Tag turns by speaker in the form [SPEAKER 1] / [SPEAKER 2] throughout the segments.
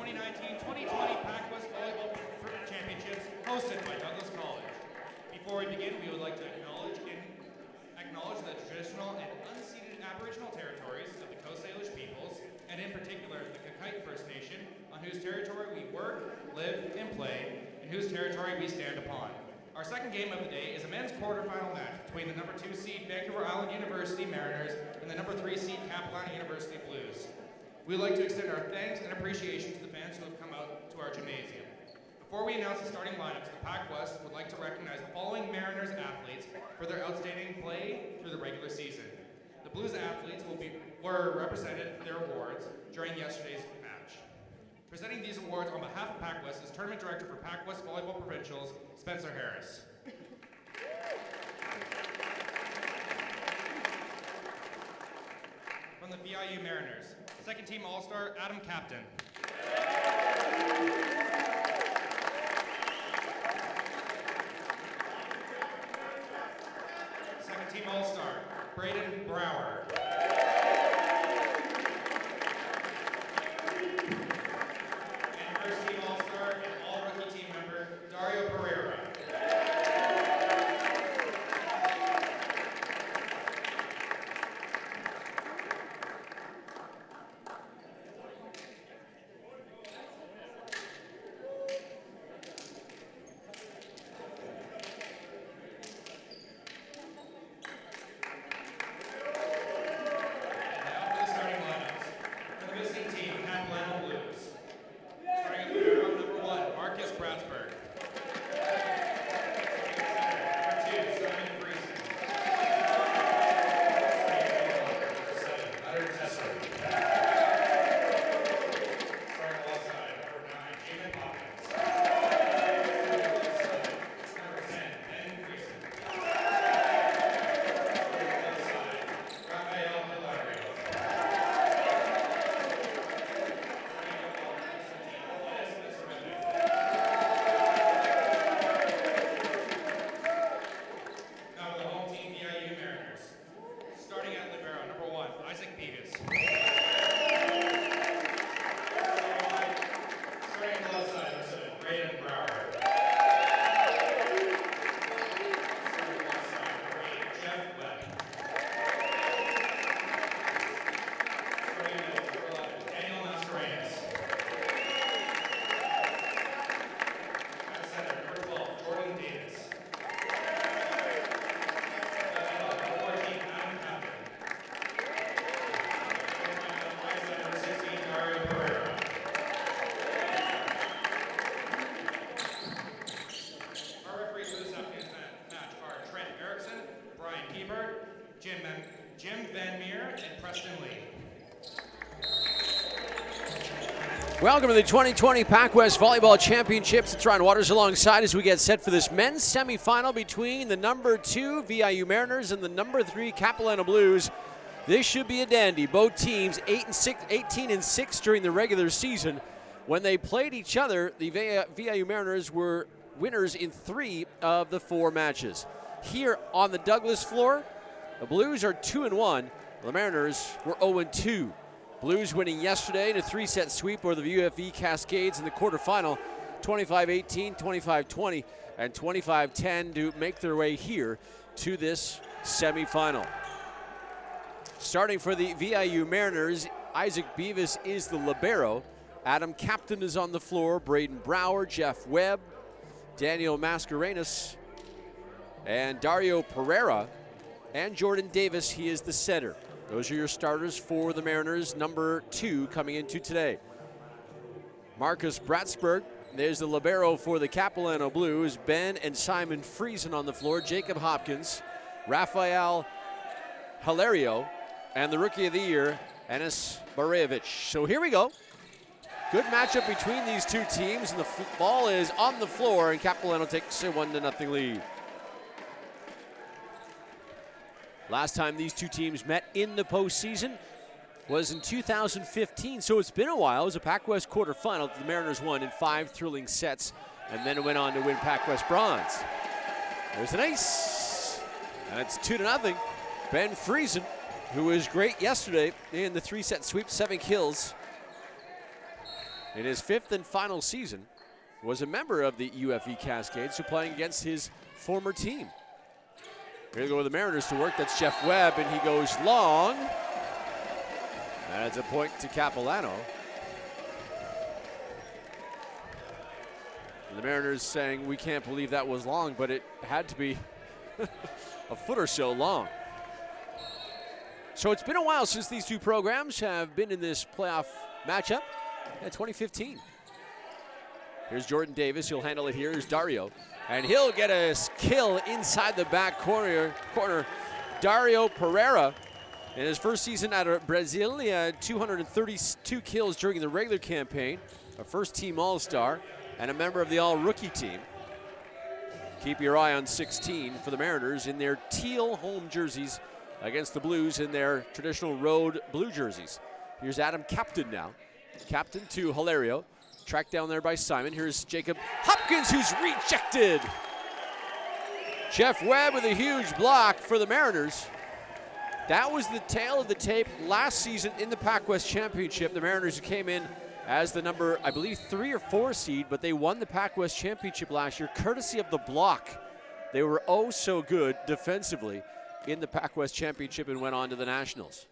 [SPEAKER 1] 2019-2020 PACWEST Volleyball Championships hosted by Douglas College. Before we begin, we would like to acknowledge the traditional and unceded Aboriginal territories of the Coast Salish peoples, and in particular the Kakite First Nation, on whose territory we work, live, and play, and whose territory we stand upon. Our second game of the day is a men's quarterfinal match between the number 2 seed Vancouver Island University Mariners and the number 3 seed Capilano University Blues. We would like to extend our thanks and appreciation to the fans who have come out to our gymnasium. Before we announce the starting lineups, the PACWEST would like to recognize the following Mariners athletes for their outstanding play through the regular season. The Blues athletes were represented their awards during yesterday's match. Presenting these awards on behalf of PACWEST is Tournament Director for PACWEST Volleyball Provincials, Spencer Harris. From the VIU Mariners, second team All-Star, Adam Captain. Second team All-Star, Braden Brower. And first team All-Star and all-rookie team member, Dario Pereira.
[SPEAKER 2] Welcome to the 2020 PACWEST Volleyball Championships. It's Ryan Waters alongside as we get set for this men's semifinal between the number 2 VIU Mariners and the number 3 Capilano Blues. This should be a dandy. Both teams 18 and 6 during the regular season. When they played each other, the VIU Mariners were winners in 3 of the 4 matches. Here on the Douglas floor, the Blues are 2-1. The Mariners were 0-2. Blues winning yesterday in a 3-set sweep over the UFV Cascades in the quarterfinal, 25-18, 25-20, and 25-10 to make their way here to this semifinal. Starting for the VIU Mariners, Isaac Beavis is the libero. Adam Captain is on the floor. Braden Brower, Jeff Webb, Daniel Mascarenas, and Dario Pereira, and Jordan Davis, he is the setter. Those are your starters for the Mariners, number 2 coming into today. Marcus Bratsberg, there's the libero for the Capilano Blues. Ben and Simon Friesen on the floor. Jacob Hopkins, Raphael Hilario, and the Rookie of the Year, Enis Barejevic. So here we go. Good matchup between these two teams, and the ball is on the floor, and Capilano takes a 1-0 lead. Last time these two teams met in the postseason was in 2015, so it's been a while. It was a PACWEST quarterfinal that the Mariners won in 5 thrilling sets, and then it went on to win PACWEST bronze. There's an ace, and it's 2-0. Ben Friesen, who was great yesterday in the 3-set sweep, 7 kills. in his 5th and final season, was a member of the UFE Cascades, so playing against his former team. Here they go with the Mariners to work. That's Jeff Webb, and he goes long. That's a point to Capilano. And the Mariners saying, we can't believe that was long, but it had to be a foot or so long. So it's been a while since these two programs have been in this playoff matchup. 2015. Here's Jordan Davis. He'll handle it here. Here's Dario. And he'll get a kill inside the back corner. Dario Pereira, in his first season out of Brazil, he had 232 kills during the regular campaign. A first-team All-Star and a member of the All-Rookie team. Keep your eye on 16 for the Mariners in their teal home jerseys against the Blues in their traditional road blue jerseys. Here's Adam Captain now. Captain to Hilario. Tracked down there by Simon. Here's Jacob Hopkins, who's rejected. Jeff Webb with a huge block for the Mariners. That was the tail of the tape last season in the PACWEST Championship. The Mariners came in as the number, I believe, 3 or 4 seed, but they won the PACWEST Championship last year courtesy of the block. They were oh so good defensively in the PACWEST Championship and went on to the Nationals.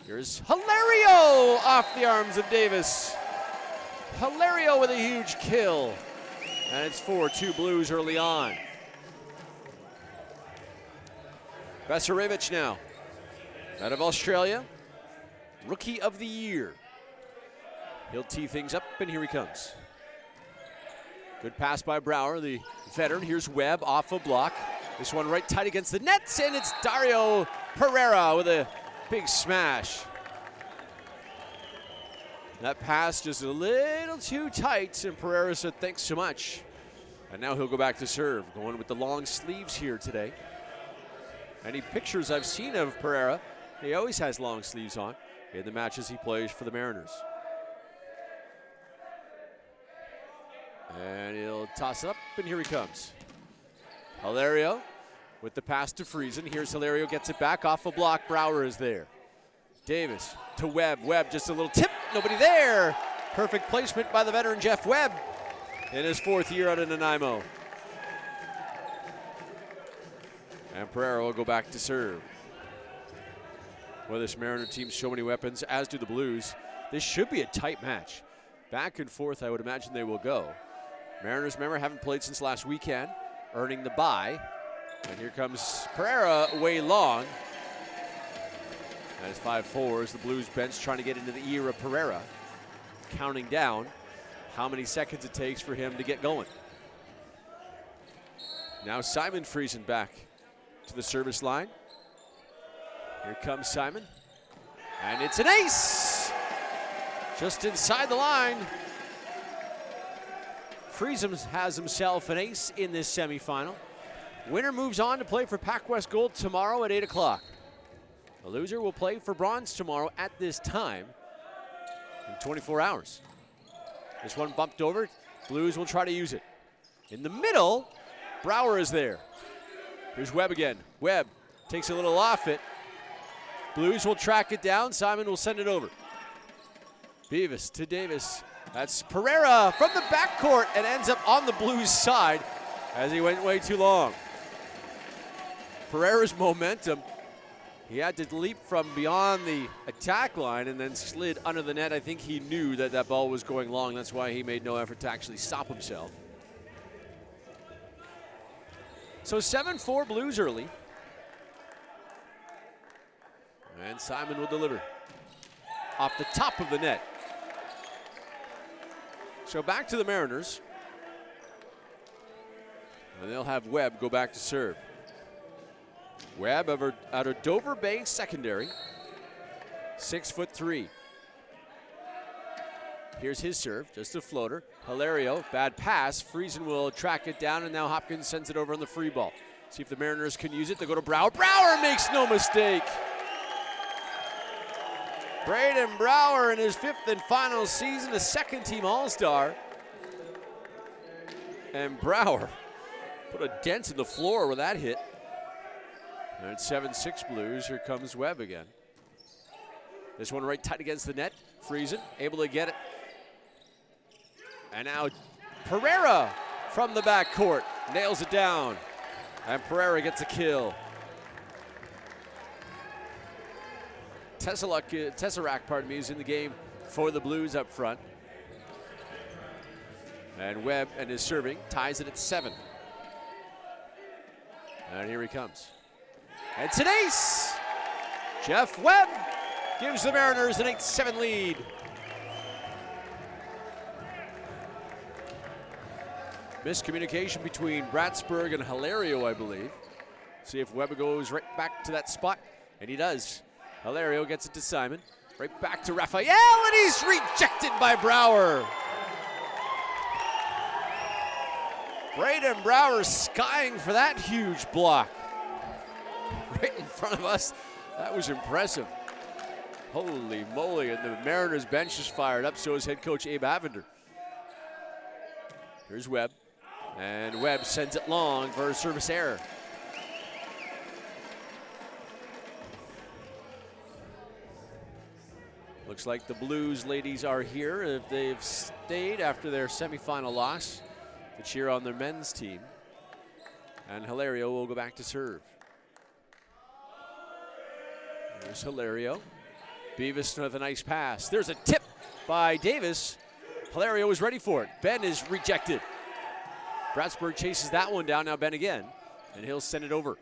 [SPEAKER 2] Here's Hilario off the arms of Davis. Hilario with a huge kill. And it's 4-2 Blues early on. Besarevich now, out of Australia, Rookie of the Year. He'll tee things up, and here he comes. Good pass by Brower, the veteran. Here's Webb off a block. This one right tight against the nets, and it's Dario Pereira with a big smash. That pass just a little too tight, and Pereira said thanks so much. And now he'll go back to serve, going with the long sleeves here today. Any pictures I've seen of Pereira, he always has long sleeves on in the matches he plays for the Mariners. And he'll toss it up, and here he comes. Hilario with the pass to Friesen. Here's Hilario, gets it back off a block. Brower is there. Davis to Webb. Webb just a little tip, nobody there. Perfect placement by the veteran Jeff Webb in his 4th year out of Nanaimo. And Pereira will go back to serve. Well, this Mariner team's so many weapons, as do the Blues. This should be a tight match. Back and forth, I would imagine they will go. Mariners, remember, haven't played since last weekend, earning the bye. And here comes Pereira way long. That is 5-4 as the Blues bench trying to get into the ear of Pereira. Counting down how many seconds it takes for him to get going. Now Simon Friesen back to the service line. Here comes Simon. And it's an ace! Just inside the line. Friesen has himself an ace in this semifinal. Winner moves on to play for PACWEST Gold tomorrow at 8 o'clock. The loser will play for bronze tomorrow at this time in 24 hours. This one bumped over. Blues will try to use it. In the middle, Brower is there. Here's Webb again. Webb takes a little off it. Blues will track it down. Simon will send it over. Beavis to Davis. That's Pereira from the backcourt and ends up on the Blues side as he went way too long. Pereira's momentum. He had to leap from beyond the attack line and then slid under the net. I think he knew that that ball was going long. That's why he made no effort to actually stop himself. So 7-4 Blues early. And Simon will deliver off the top of the net. So back to the Mariners. And they'll have Webb go back to serve. Webb out of Dover Bay Secondary, 6'3". Here's his serve, just a floater. Hilario, bad pass. Friesen will track it down, and now Hopkins sends it over on the free ball. See if the Mariners can use it. They go to Brower. Brower makes no mistake. Braden Brower in his 5th and final season, a second-team All-Star. And Brower put a dent in the floor with that hit. And it's 7-6 Blues. Here comes Webb again. This one right tight against the net. Friesen able to get it And now Pereira from the backcourt nails it down. And Pereira gets a kill. Tesseract, pardon me, is in the game for the Blues up front. And Webb and his serving ties it at 7. And here he comes. It's an ace! Jeff Webb gives the Mariners an 8-7 lead. Miscommunication between Bratsburg and Hilario, I believe. See if Webb goes right back to that spot, and he does. Hilario gets it to Simon. Right back to Raphael, and he's rejected by Brower. Braden Brower skying for that huge block. Right in front of us. That was impressive. Holy moly, and the Mariners bench is fired up, so is head coach Abe Avender. Here's Webb, and Webb sends it long for a service error. Looks like the Blues ladies are here if they've stayed after their semifinal loss to cheer on their men's team. And Hilario will go back to serve. There's Hilario. Beavis with a nice pass. There's a tip by Davis. Hilario was ready for it. Ben is rejected. Bratsburg chases that one down. Now Ben again, and he'll send it over.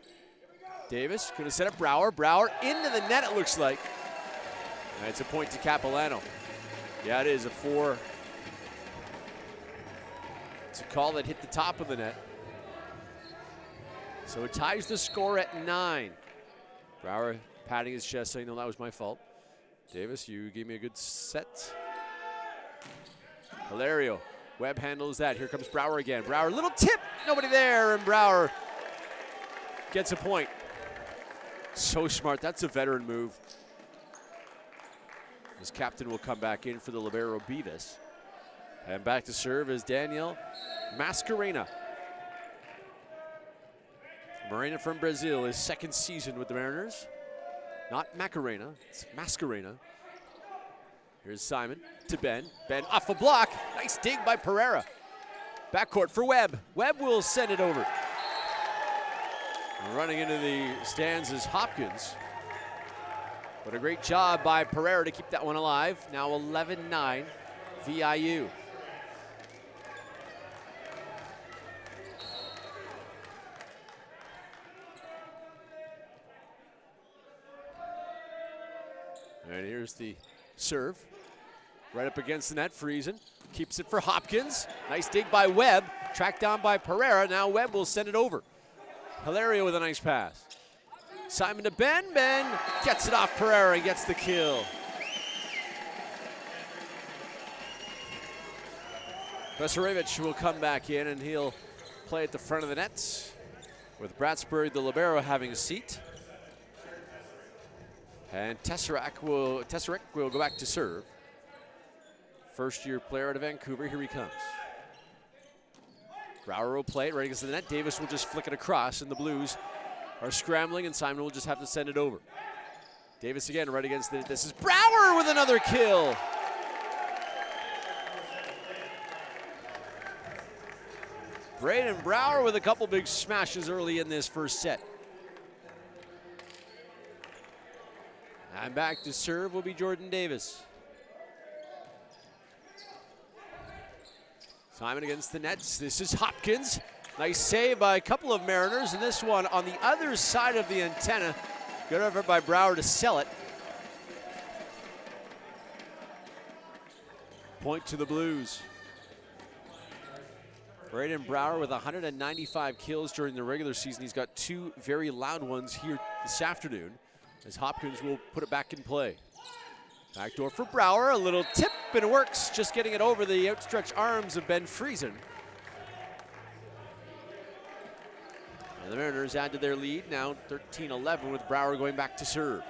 [SPEAKER 2] Davis going to set up Brower. Brower into the net, it looks like. And it's a point to Capilano. Yeah, it is a 4. It's a call that hit the top of the net. So it ties the score at 9. Brower patting his chest saying, no, that was my fault. Davis, you gave me a good set. Hilario, Webb handles that. Here comes Brower again. Brower, little tip, nobody there, and Brower gets a point. So smart, that's a veteran move. His captain will come back in for the libero Beavis. And back to serve is Daniel Mascarena. Marina from Brazil, his second season with the Mariners. Not Macarena, it's Mascarena. Here's Simon to Ben. Ben off a block. Nice dig by Pereira. Backcourt for Webb. Webb will send it over. And running into the stands is Hopkins. But a great job by Pereira to keep that one alive. Now 11-9 VIU. And here's the serve. Right up against the net, Friesen keeps it for Hopkins. Nice dig by Webb, tracked down by Pereira. Now Webb will send it over. Hilario with a nice pass. Simon to Ben. Ben gets it off Pereira and gets the kill. Besarevich will come back in and he'll play at the front of the net with Bratsburg, the libero, having a seat. And Tesseract will go back to serve. First-year player out of Vancouver, here he comes. Brower will play it right against the net. Davis will just flick it across, and the Blues are scrambling, and Simon will just have to send it over. Davis again right against the net. This is Brower with another kill. Braden Brower with a couple big smashes early in this first set. And back to serve will be Jordan Davis. Simon against the nets. This is Hopkins. Nice save by a couple of Mariners, and this one on the other side of the antenna. Good effort by Brower to sell it. Point to the Blues. Braden Brower with 195 kills during the regular season. He's got 2 very loud ones here this afternoon, as Hopkins will put it back in play. Backdoor for Brower, a little tip, and it works, just getting it over the outstretched arms of Ben Friesen. And the Mariners add to their lead, now 13-11 with Brower going back to serve.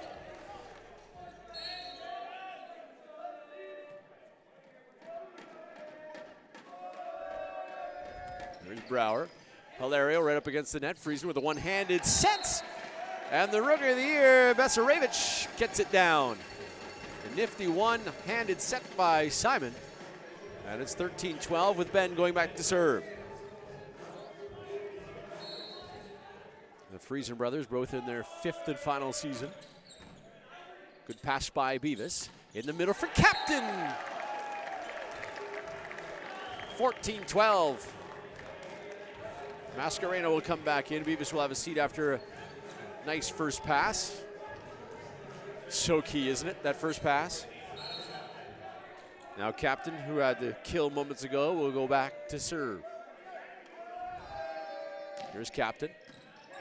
[SPEAKER 2] There's Brower. Hilario right up against the net. Friesen with a one-handed set. And the Rookie of the Year, Besarevich, gets it down. A nifty one-handed set by Simon. And it's 13-12 with Ben going back to serve. The Friesen brothers both in their 5th and final season. Good pass by Beavis. In the middle for Captain. 14-12. Mascarena will come back in. Beavis will have a seat after a nice first pass. So key, isn't it, that first pass? Now Captain, who had the kill moments ago, will go back to serve. Here's Captain.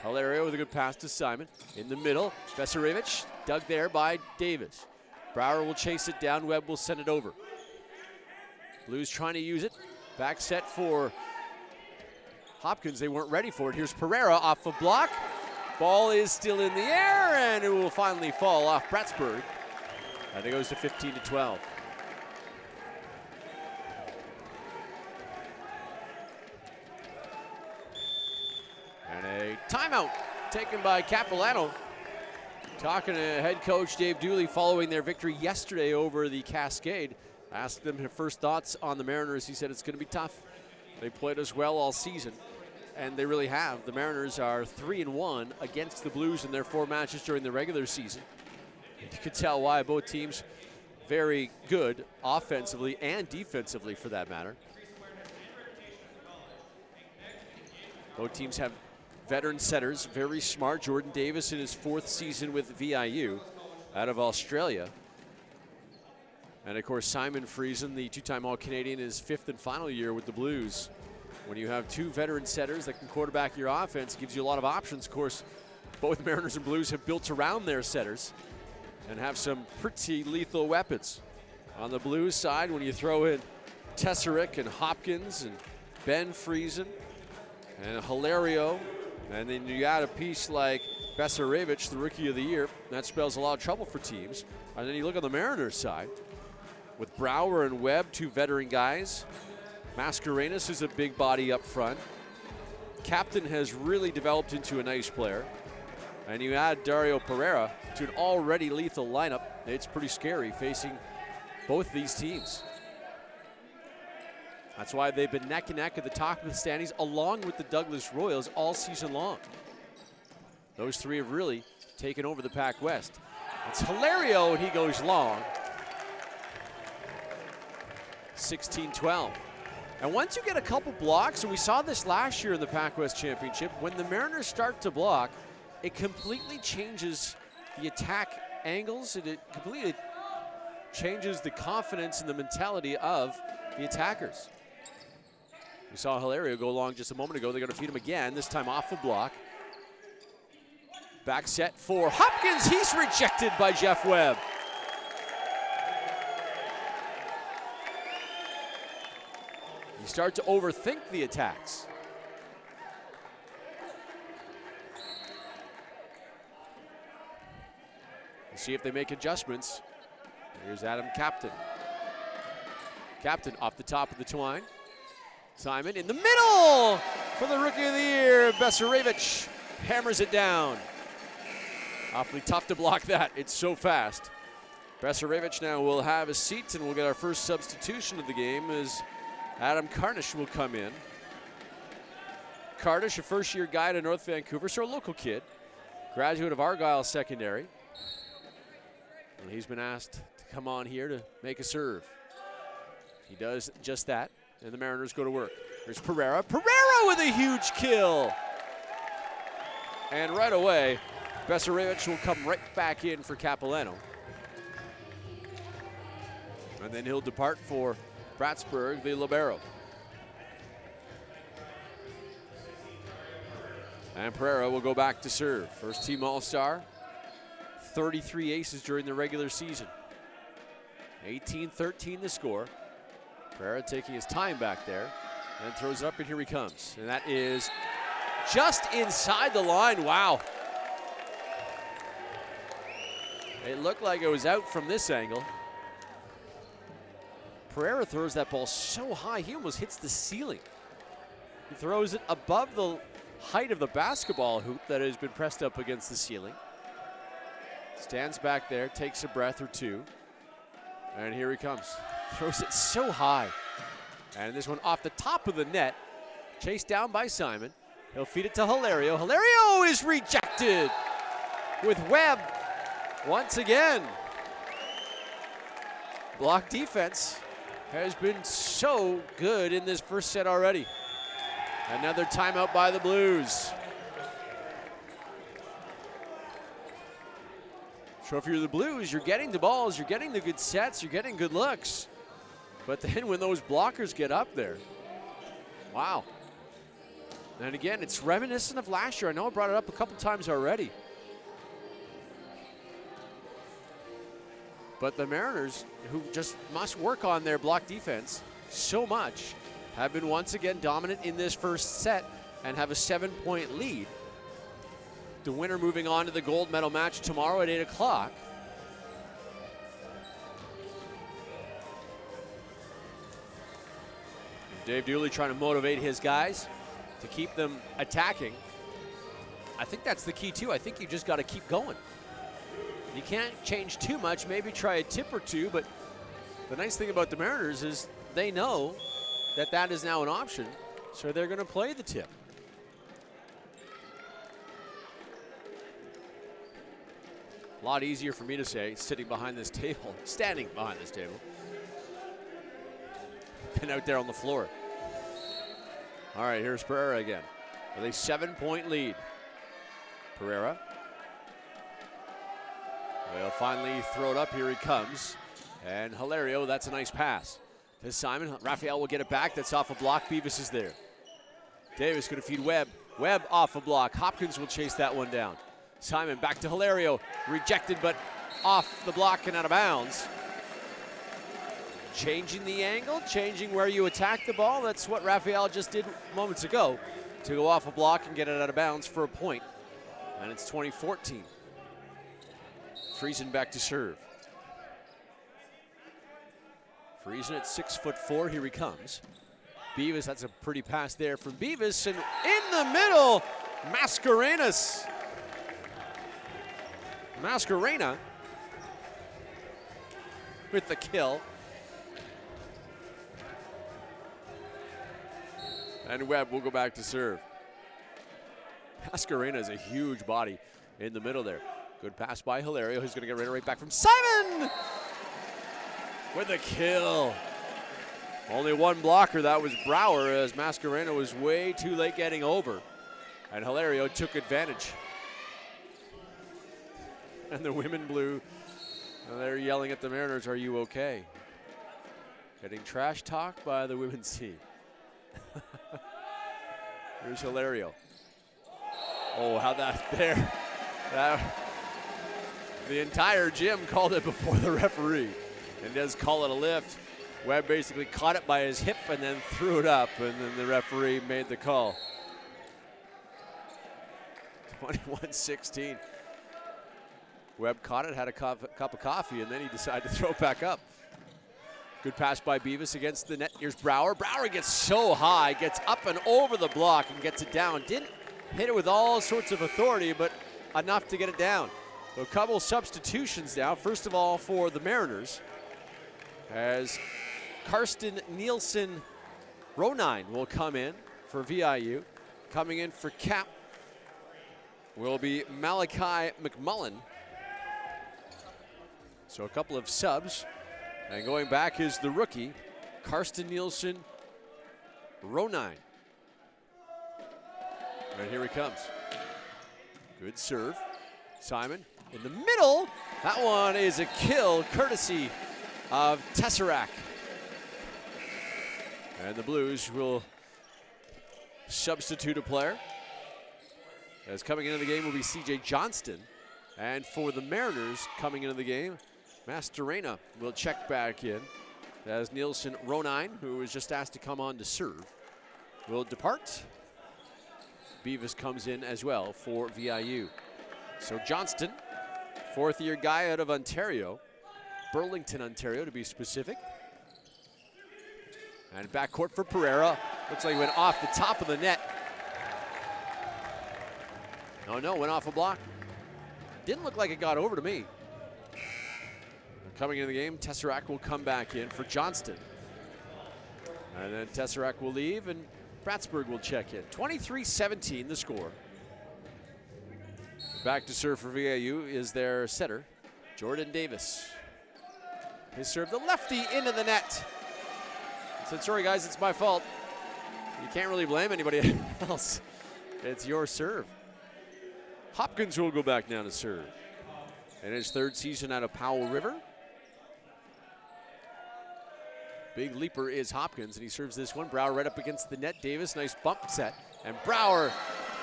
[SPEAKER 2] Hilario with a good pass to Simon. In the middle, Besarevich dug there by Davis. Brower will chase it down, Webb will send it over. Blues trying to use it. Back set for Hopkins, they weren't ready for it. Here's Pereira off a block. Ball is still in the air, and it will finally fall off Bratsburg. And it goes to 15-12. And a timeout taken by Capilano. Talking to head coach Dave Dooley following their victory yesterday over the Cascade. Asked them his first thoughts on the Mariners. He said it's going to be tough. They played us well all season, and they really have. The Mariners are 3-1 against the Blues in their 4 matches during the regular season. You can tell why. Both teams very good offensively and defensively, for that matter. Both teams have veteran setters, very smart. Jordan Davis in his 4th season with VIU out of Australia. And of course, Simon Friesen, the 2-time All-Canadian, his 5th and final year with the Blues. When you have 2 veteran setters that can quarterback your offense, it gives you a lot of options. Of course, both Mariners and Blues have built around their setters and have some pretty lethal weapons. On the Blues side, when you throw in Tesserick and Hopkins and Ben Friesen and Hilario, and then you add a piece like Besarevich, the Rookie of the Year, that spells a lot of trouble for teams. And then you look on the Mariners side, with Brower and Webb, 2 veteran guys. Mascarenas is a big body up front. Captain has really developed into a nice player. And you add Dario Pereira to an already lethal lineup. It's pretty scary facing both these teams. That's why they've been neck and neck at the top of the standings, along with the Douglas Royals all season long. Those 3 have really taken over the PACWEST. It's Hilario, and he goes long. 16-12. And once you get a couple blocks, and we saw this last year in the PACWEST Championship, when the Mariners start to block, it completely changes the attack angles, and it completely changes the confidence and the mentality of the attackers. We saw Hilario go long just a moment ago. They're going to feed him again, this time off the block. Back set for Hopkins. He's rejected by Jeff Webb. You start to overthink the attacks. We'll see if they make adjustments. Here's Adam Captain. Captain off the top of the twine. Simon in the middle for the Rookie of the Year. Besarevich hammers it down. Awfully tough to block that. It's so fast. Besarevich now will have a seat, and we'll get our first substitution of the game as Adam Karnasch will come in. Karnasch, a first-year guy to North Vancouver, so a local kid, graduate of Argyle Secondary. And he's been asked to come on here to make a serve. He does just that, and the Mariners go to work. There's Pereira. Pereira with a huge kill! And right away, Besarevich will come right back in for Capilano. And then he'll depart for Bratsburg, the libero. And Pereira will go back to serve. First team All-Star, 33 aces during the regular season. 18-13 the score. Pereira taking his time back there and throws it up, and here he comes. And that is just inside the line. Wow. It looked like it was out from this angle. Pereira throws that ball so high, he almost hits the ceiling. He throws it above the height of the basketball hoop that has been pressed up against the ceiling. Stands back there, takes a breath or two, and here he comes. Throws it so high. And this one off the top of the net. Chased down by Simon. He'll feed it to Hilario. Hilario is rejected with Webb once again. Block defense has been so good in this first set already. Another timeout by the Blues. So if you're the Blues, you're getting the balls, you're getting the good sets, you're getting good looks. But then when those blockers get up there, wow. And again, it's reminiscent of last year. I know I brought it up a couple times already. But the Mariners, who just must work on their block defense so much, have been once again dominant in this first set and have a 7-point lead. The winner moving on to the gold medal match tomorrow at 8 o'clock. Dave Dooley trying to motivate his guys to keep them attacking. I think that's the key too. I think you just got to keep going. You can't change too much, maybe try a tip or two, but the nice thing about the Mariners is they know that that is now an option, so they're going to play the tip. A lot easier for me to say sitting behind this table, standing behind this table, than out there on the floor. All right, here's Pereira again with a 7-point lead. Pereira. They'll finally throw it up. Here he comes. And Hilario, that's a nice pass to Simon. Raphael will get it back. That's off a block. Beavis is there. Davis going to feed Webb. Webb off a block. Hopkins will chase that one down. Simon back to Hilario. Rejected, but off the block and out of bounds. Changing the angle, changing where you attack the ball. That's what Raphael just did moments ago, to go off a block and get it out of bounds for a point. And it's 2014. Friesen back to serve. Friesen at 6'4", here he comes. Beavis, that's a pretty pass there from Beavis, and in the middle, Mascarenas. Mascarena with the kill. And Webb will go back to serve. Mascarena is a huge body in the middle there. Good pass by Hilario, who's going to get right back from Simon with a kill. Only one blocker, that was Brower, as Mascarena was way too late getting over. And Hilario took advantage. And the women blue, they're yelling at the Mariners, "Are you okay?" Getting trash talked by the women's team. Here's Hilario. Oh, how that there. The entire gym called it before the referee, and does call it a lift. Webb basically caught it by his hip and then threw it up, and then the referee made the call. 21-16. Webb caught it, had a cup of coffee, and then he decided to throw it back up. Good pass by Beavis against the net. Here's Brower. Brower gets so high, gets up and over the block and gets it down. Didn't hit it with all sorts of authority, but enough to get it down. So a couple substitutions now. First of all, for the Mariners, as Karsten Nielsen Ronine will come in for VIU. Coming in for Cap will be Malachi McMullen. So a couple of subs. And going back is the rookie, Karsten Nielsen Ronine. And here he comes. Good serve. Simon in the middle. That one is a kill courtesy of Tesseract. And the Blues will substitute a player. As coming into the game will be CJ Johnston. And for the Mariners coming into the game, Mascarena will check back in as Nielsen Ronine, who was just asked to come on to serve, will depart. Beavis comes in as well for VIU. So Johnston, fourth-year guy out of Ontario, Burlington, Ontario to be specific. And backcourt for Pereira. Looks like he went off the top of the net. No, went off a block. Didn't look like it got over to me. Coming into the game, Tesseract will come back in for Johnston. And then Tesseract will leave and Bratsburg will check in. 23-17 the score. Back to serve for VIU is their setter, Jordan Davis. His serve, the lefty into the net. I said, sorry guys, it's my fault. You can't really blame anybody else. It's your serve. Hopkins will go back now to serve. In his third season out of Powell River. Big leaper is Hopkins, and he serves this one. Brower right up against the net. Davis, nice bump set. And Brower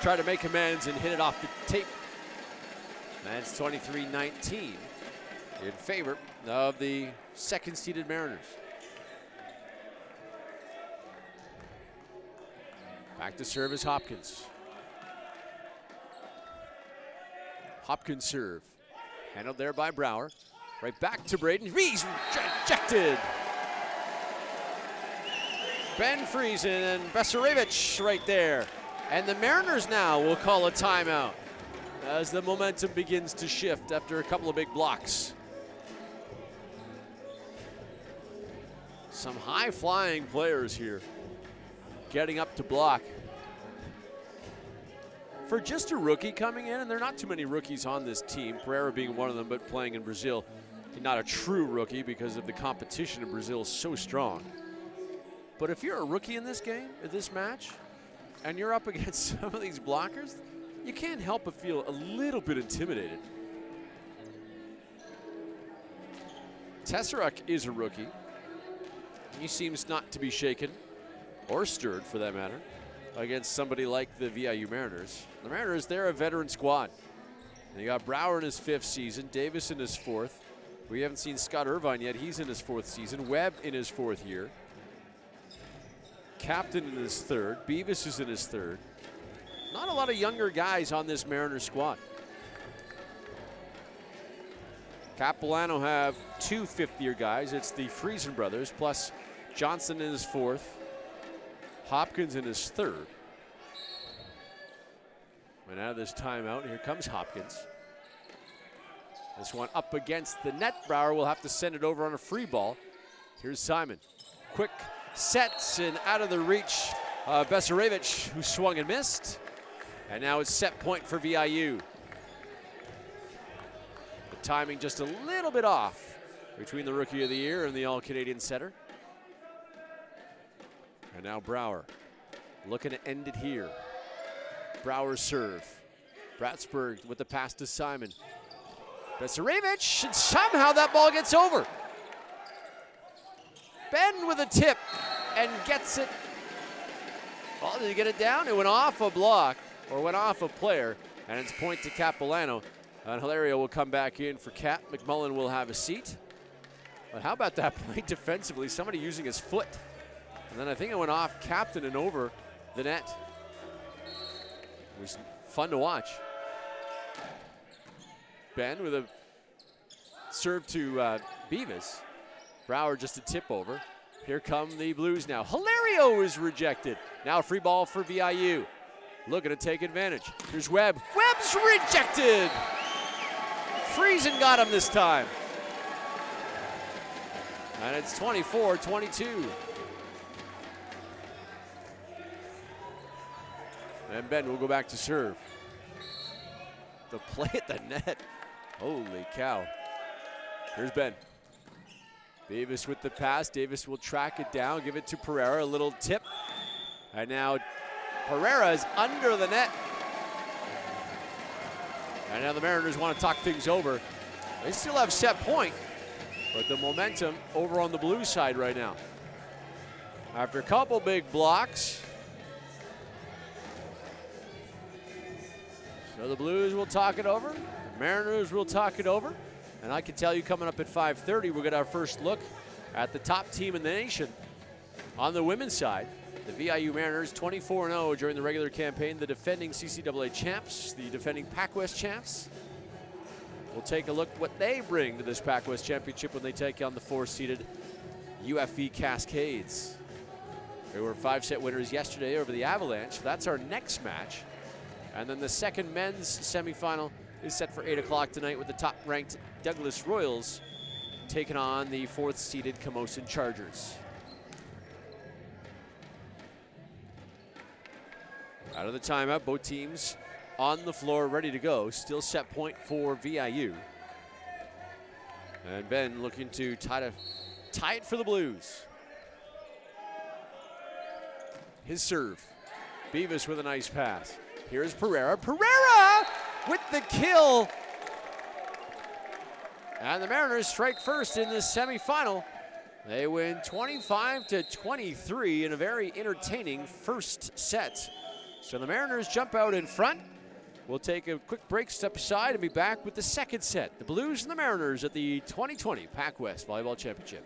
[SPEAKER 2] tried to make amends and hit it off the tape. That's 23-19 in favor of the second-seeded Mariners. Back to serve is Hopkins. Hopkins serve. Handled there by Brower. Right back to Braden. He's rejected. Ben Friesen and Besarevich right there. And the Mariners now will call a timeout as the momentum begins to shift after a couple of big blocks. Some high-flying players here getting up to block. For just a rookie coming in, and there are not too many rookies on this team, Pereira being one of them, but playing in Brazil, not a true rookie because of the competition in Brazil is so strong. But if you're a rookie in this game, in this match, and you're up against some of these blockers, you can't help but feel a little bit intimidated. Tesseract is a rookie. He seems not to be shaken, or stirred for that matter, against somebody like the VIU Mariners. The Mariners, they're a veteran squad. And you got Brower in his 5th season, Davis in his 4th. We haven't seen Scott Irvine yet, he's in his 4th season. Webb in his 4th year. Captain in his 3rd, Beavis is in his 3rd. Not a lot of younger guys on this Mariners squad. Capilano have 2 5th-year guys. It's the Friesen brothers, plus Johnson in his 4th, Hopkins in his 3rd. And out of this timeout, here comes Hopkins. This one up against the net. Brower will have to send it over on a free ball. Here's Simon. Quick sets and out of the reach of Besarevich, who swung and missed. And now it's set point for VIU. The timing just a little bit off between the Rookie of the Year and the All-Canadian setter. And now Brower looking to end it here. Brower's serve. Bratsburg with the pass to Simon. Besarevich, and somehow that ball gets over. Ben with a tip and gets it. Well, did he get it down? It went off a block, or went off a player, and it's point to Capilano. And Hilario will come back in for Cap. McMullen will have a seat. But how about that play defensively? Somebody using his foot. And then I think it went off Captain and over the net. It was fun to watch. Ben with a serve to Beavis. Brower just a tip over. Here come the Blues now. Hilario is rejected. Now a free ball for VIU. Looking to take advantage. Here's Webb. Webb's rejected. Friesen got him this time. And it's 24-22. And Ben will go back to serve. The play at the net. Holy cow. Here's Ben. Davis with the pass. Davis will track it down, give it to Pereira, a little tip. And now Pereira is under the net. And now the Mariners want to talk things over. They still have set point, but the momentum over on the Blues side right now. After a couple big blocks. So the Blues will talk it over. The Mariners will talk it over. And I can tell you coming up at 5:30, we'll get our first look at the top team in the nation. On the women's side, the VIU Mariners 24-0 during the regular campaign, the defending CCAA champs, the defending PACWEST champs. We'll take a look what they bring to this PACWEST championship when they take on the 4-seeded UFE Cascades. They were 5-set winners yesterday over the Avalanche. That's our next match. And then the second men's semifinal is set for 8 o'clock tonight with the top-ranked Douglas Royals taking on the 4th-seeded Camosun Chargers. Out of the timeout, both teams on the floor, ready to go. Still set point for VIU. And Ben looking to tie it for the Blues. His serve. Beavis with a nice pass. Here's Pereira. Pereira with the kill. And the Mariners strike first in this semifinal. They win 25-23 in a very entertaining first set. So the Mariners jump out in front. We'll take a quick break, step aside, and be back with the second set. The Blues and the Mariners at the 2020 PACWEST Volleyball Championship.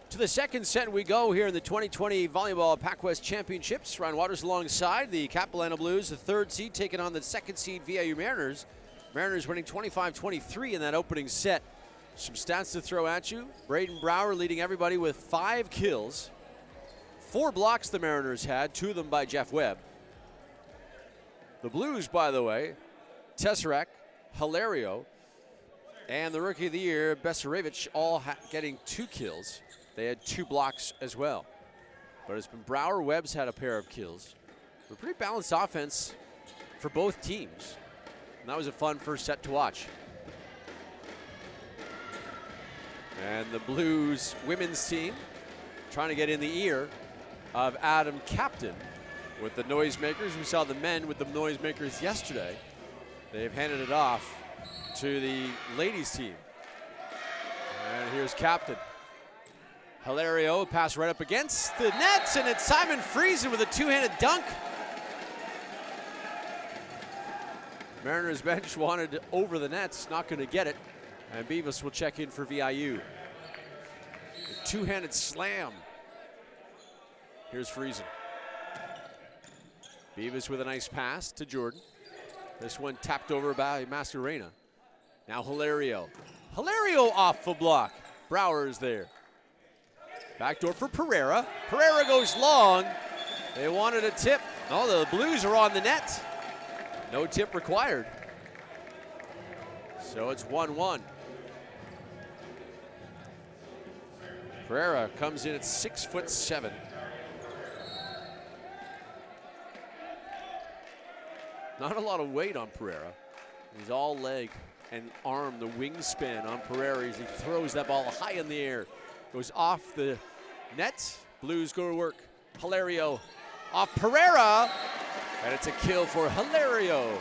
[SPEAKER 2] To the second set we go here in the 2020 Volleyball PACWEST Championships. Ryan Waters alongside the Capilano Blues, the 3rd seed, taking on the 2nd seed VIU Mariners. Mariners winning 25-23 in that opening set. Some stats to throw at you. Braden Brower leading everybody with 5 kills. 4 blocks the Mariners had, 2 of them by Jeff Webb. The Blues, by the way, Tesserac, Hilario, and the Rookie of the Year, Besarevich, all getting 2 kills. They had 2 blocks as well. But it's been Brower. Webb's had a pair of kills. A pretty balanced offense for both teams. And that was a fun first set to watch. And the Blues women's team trying to get in the ear of Adam Captain with the noisemakers. We saw the men with the noisemakers yesterday. They've handed it off to the ladies team. And here's Captain. Hilario, pass right up against the nets, and it's Simon Friesen with a 2-handed dunk. Mariners bench wanted over the nets, not going to get it. And Beavis will check in for VIU. A 2-handed slam. Here's Friesen. Beavis with a nice pass to Jordan. This one tapped over by Mascarena. Now Hilario. Hilario off the block. Brower is there. Backdoor for Pereira. Pereira goes long. They wanted a tip. Oh, the Blues are on the net. No tip required. So it's 1-1. Pereira comes in at 6'7". Not a lot of weight on Pereira. He's all leg and arm, the wingspan on Pereira as he throws that ball high in the air. Goes off the net. Blues go to work. Hilario off Pereira, and it's a kill for Hilario.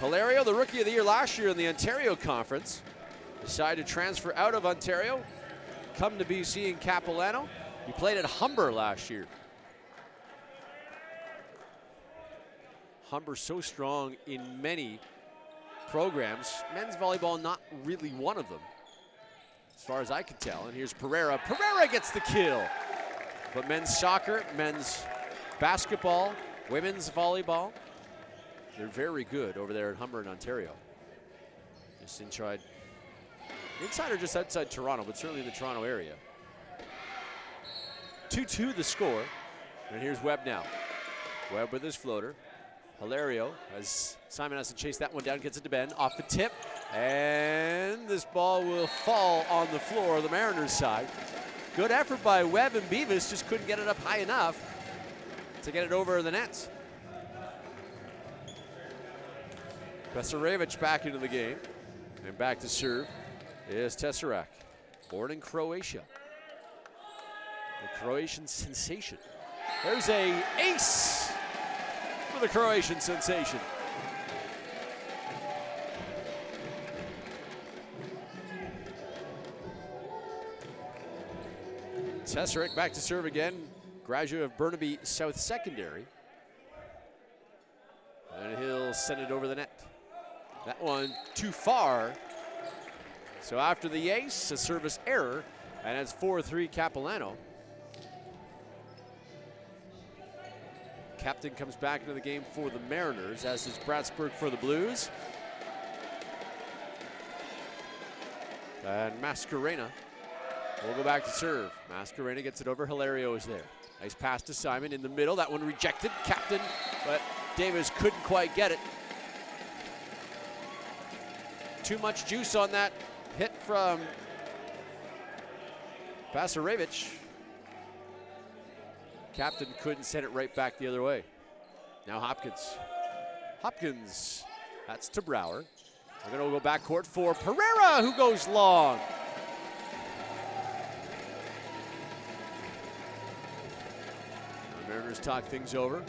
[SPEAKER 2] Hilario, the Rookie of the Year last year in the Ontario Conference, decided to transfer out of Ontario, come to BC in Capilano. He played at Humber last year. Humber so strong in many programs. Men's volleyball not really one of them, as far as I can tell. And here's Pereira. Pereira gets the kill. But men's soccer, men's basketball, women's volleyball, they're very good over there at Humber in Ontario. Just inside or just outside Toronto, but certainly in the Toronto area. 2-2 the score. And here's Webb now. Webb with his floater. Hilario, as Simon has to chase that one down, gets it to Ben, off the tip. And this ball will fall on the floor of the Mariners side. Good effort by Webb, and Beavis just couldn't get it up high enough to get it over the nets. Pesarevic back into the game, and back to serve is Tesarak, born in Croatia. The Croatian sensation. There's a ace for the Croatian sensation. Tesarak back to serve again, graduate of Burnaby South Secondary. And he'll send it over the net. That one too far. So after the ace, a service error, and it's 4-3 Capilano. Captain comes back into the game for the Mariners, as is Bratsburg for the Blues. And Mascarena will go back to serve. Mascarena gets it over. Hilario is there. Nice pass to Simon in the middle. That one rejected. Captain, but Davis couldn't quite get it. Too much juice on that hit from Pesarevic. Captain couldn't send it right back the other way. Now Hopkins. Hopkins, that's to Brower. We're gonna go backcourt for Pereira, who goes long. The Mariners talk things over.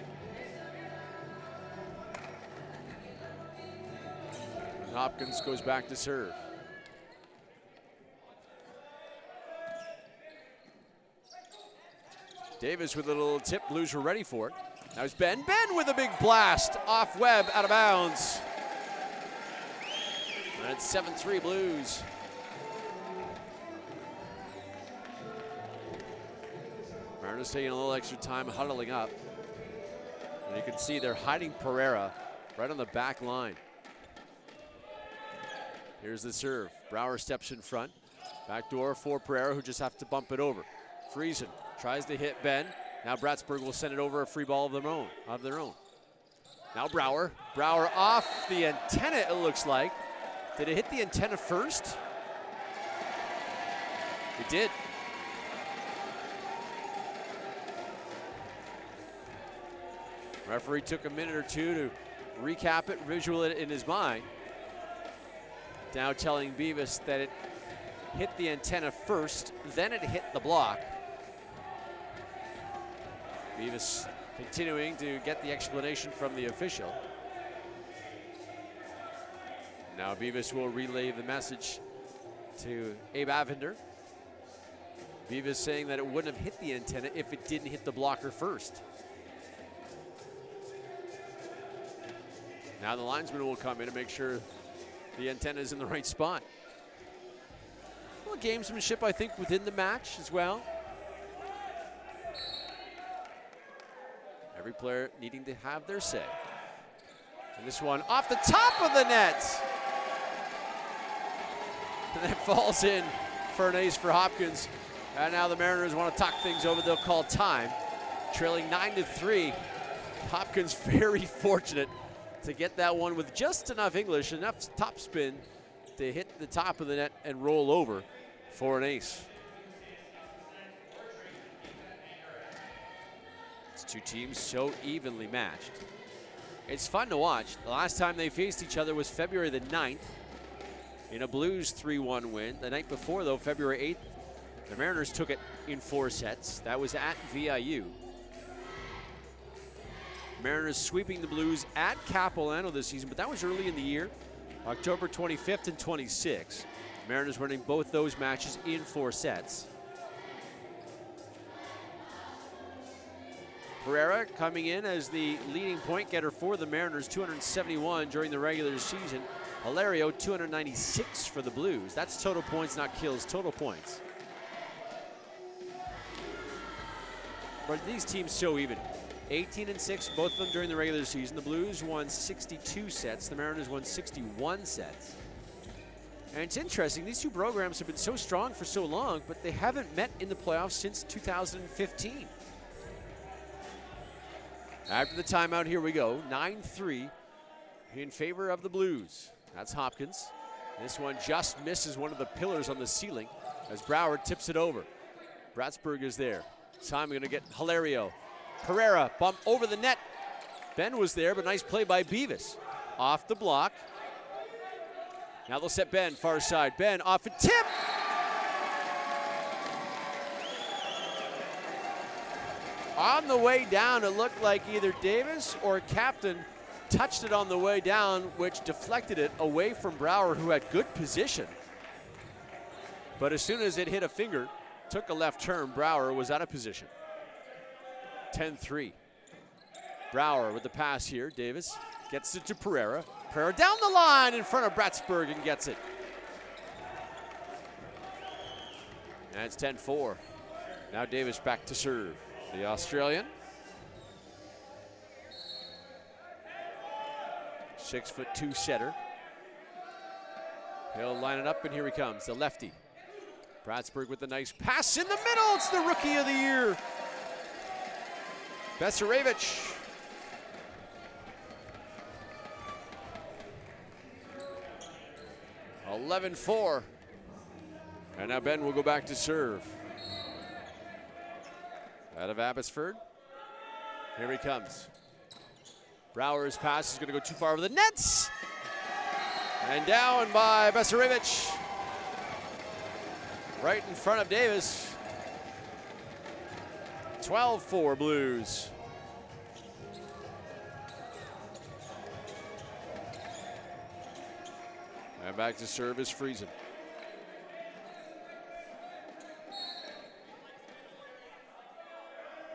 [SPEAKER 2] And Hopkins goes back to serve. Davis with a little tip. Blues were ready for it. Now it's Ben. Ben with a big blast off Webb, out of bounds. And it's 7-3 Blues. Mariners taking a little extra time huddling up. And you can see they're hiding Pereira right on the back line. Here's the serve. Brower steps in front. Backdoor for Pereira, who just have to bump it over. Friesen tries to hit Ben. Now Bratsburg will send it over, a free ball of their own. Now Brower. Brower off the antenna, it looks like. Did it hit the antenna first? It did. Referee took a minute or two to recap it, visual it in his mind. Now telling Beavis that it hit the antenna first, then it hit the block. Beavis continuing to get the explanation from the official. Now Beavis will relay the message to Abe Avender. Beavis saying that it wouldn't have hit the antenna if it didn't hit the blocker first. Now the linesman will come in to make sure the antenna is in the right spot. A little gamesmanship, I think, within the match as well. Every player needing to have their say. And this one off the top of the net. And that falls in for an ace for Hopkins. And now the Mariners want to talk things over. They'll call time. Trailing 9-3. Hopkins very fortunate to get that one with just enough English, enough top spin to hit the top of the net and roll over for an ace. It's two teams so evenly matched. It's fun to watch. The last time they faced each other was February the 9th in a Blues 3-1 win. The night before, though, February 8th, the Mariners took it in 4 sets. That was at VIU. Mariners sweeping the Blues at Capilano this season, but that was early in the year, October 25th and 26th. Mariners winning both those matches in 4 sets. Pereira coming in as the leading point getter for the Mariners, 271 during the regular season. Hilario, 296 for the Blues. That's total points, not kills, total points. But these teams so even. 18-6, both of them during the regular season. The Blues won 62 sets. The Mariners won 61 sets. And it's interesting, these two programs have been so strong for so long, but they haven't met in the playoffs since 2015. After the timeout, here we go. 9-3 in favor of the Blues. That's Hopkins. This one just misses one of the pillars on the ceiling as Brouwer tips it over. Bratsburg is there. Simon gonna get Hilario. Pereira bump over the net. Ben was there, but nice play by Beavis. Off the block. Now they'll set Ben, far side. Ben off a tip. On the way down, it looked like either Davis or Captain touched it on the way down, which deflected it away from Brouwer, who had good position. But as soon as it hit a finger, took a left turn, Brouwer was out of position. 10-3. Brouwer with the pass here. Davis gets it to Pereira. Pereira down the line in front of Bratsburg and gets it. And it's 10-4. Now Davis back to serve. The Australian. 6'2" setter. He'll line it up, and here he comes, the lefty. Bratsburg with the nice pass in the middle. It's the rookie of the year, Besarevich. (11-4). And now Ben will go back to serve. Out of Abbotsford. Here he comes. Brouwer's pass is going to go too far over the nets. And down by Besarevich. Right in front of Davis. 12-4 Blues. And back to serve is Friesen.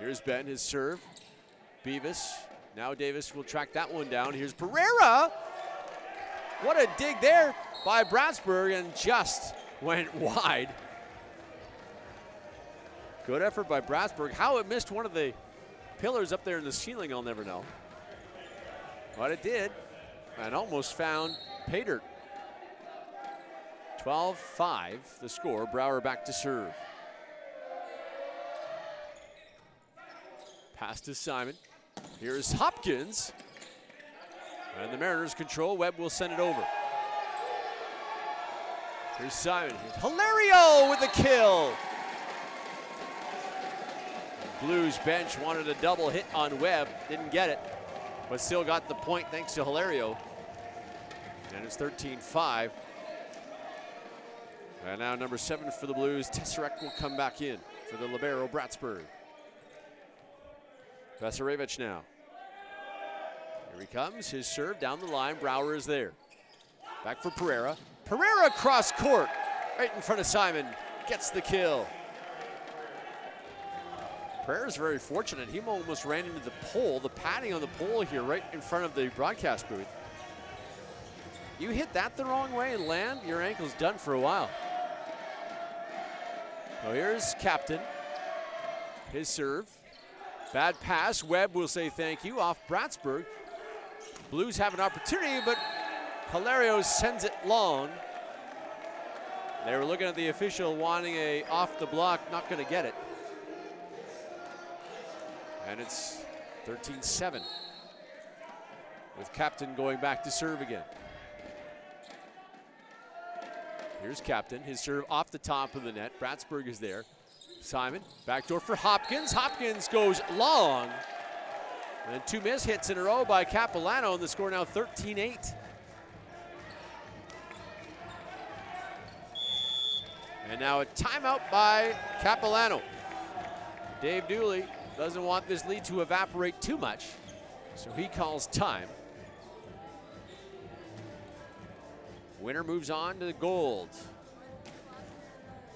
[SPEAKER 2] Here's Ben, his serve. Beavis. Now Davis will track that one down. Here's Pereira. What a dig there by Bratsburg, and just went wide. Good effort by Bratsburg. How it missed one of the pillars up there in the ceiling, I'll never know. But it did, and almost found pay dirt. 12-5 the score. Brouwer back to serve. Pass to Simon. Here's Hopkins. And the Mariners control. Webb will send it over. Here's Simon. Here's Hilario with the kill. Blues bench wanted a double hit on Webb. Didn't get it, but still got the point thanks to Hilario. And it's 13-5. And now number 7 for the Blues. Tesseract will come back in for the libero Bratsburg. Besarevich now. Here he comes, his serve down the line. Brouwer is there. Back for Pereira. Pereira cross court, right in front of Simon. Gets the kill. Pereira's very fortunate. He almost ran into the pole, the padding on the pole here, right in front of the broadcast booth. You hit that the wrong way and land, your ankle's done for a while. So here's Captain. His serve. Bad pass. Webb will say thank you off Bratsburg. Blues have an opportunity, but Hilario sends it long. They were looking at the official wanting a off the block, not going to get it. And it's 13-7 with Captain going back to serve again. Here's Captain, his serve off the top of the net. Bratsburg is there. Simon, backdoor for Hopkins. Hopkins goes long. And 2 miss hits in a row by Capilano, and the score now 13-8. And now a timeout by Capilano. Dave Dooley doesn't want this lead to evaporate too much, so he calls time. Winner moves on to the gold.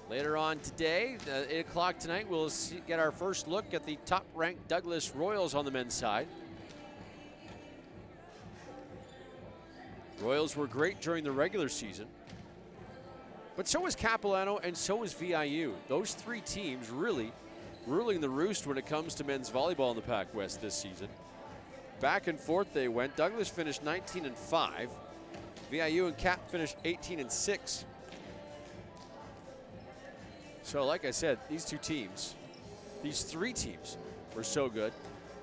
[SPEAKER 2] Later on today, 8 o'clock tonight, we'll get our first look at the top-ranked Douglas Royals on the men's side. Royals were great during the regular season, but so was Capilano and so was VIU. Those 3 teams really ruling the roost when it comes to men's volleyball in the PACWEST this season. Back and forth they went. Douglas finished 19-5. VIU and Cap finished 18-6. So like I said, these 2 teams, these 3 teams were so good.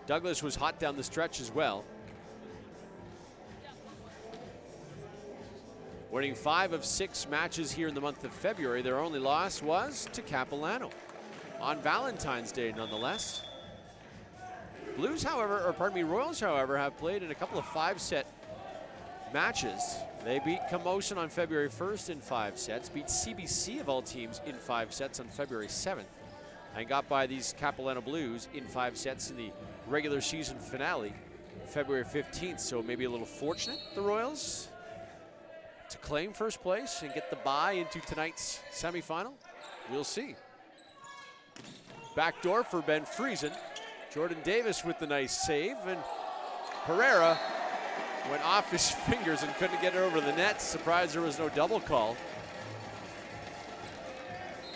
[SPEAKER 2] Douglas was hot down the stretch as well. Winning 5 of 6 matches here in the month of February. Their only loss was to Capilano on Valentine's Day, nonetheless. Blues, however, or pardon me, Royals, however, have played in a couple of 5-set matches. They beat Camosun on February 1st in 5 sets, beat CBC of all teams in 5 sets on February 7th, and got by these Capilano Blues in 5 sets in the regular season finale, February 15th. So maybe a little fortunate, the Royals, to claim first place and get the bye into tonight's semifinal. We'll see. Backdoor for Ben Friesen. Jordan Davis with the nice save, and Pereira went off his fingers and couldn't get it over the net. Surprised there was no double call.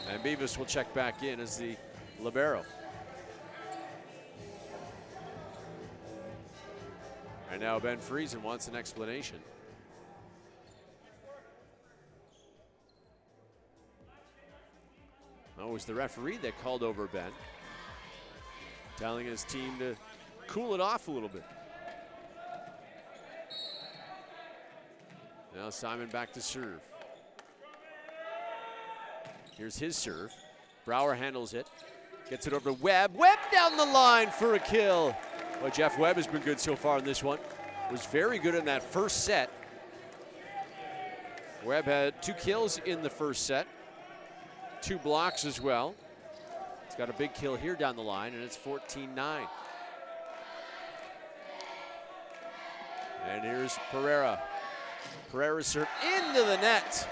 [SPEAKER 2] And Beavis will check back in as the libero. And now Ben Friesen wants an explanation. Oh, it was the referee that called over Ben, telling his team to cool it off a little bit. Now Simon back to serve. Here's his serve. Brower handles it. Gets it over to Webb. Webb down the line for a kill. Well, Jeff Webb has been good so far in this one. Was very good in that first set. Webb had 2 kills in the first set. 2 blocks as well. He's got a big kill here down the line, and it's 14-9. And here's Pereira. Pereira serve into the net.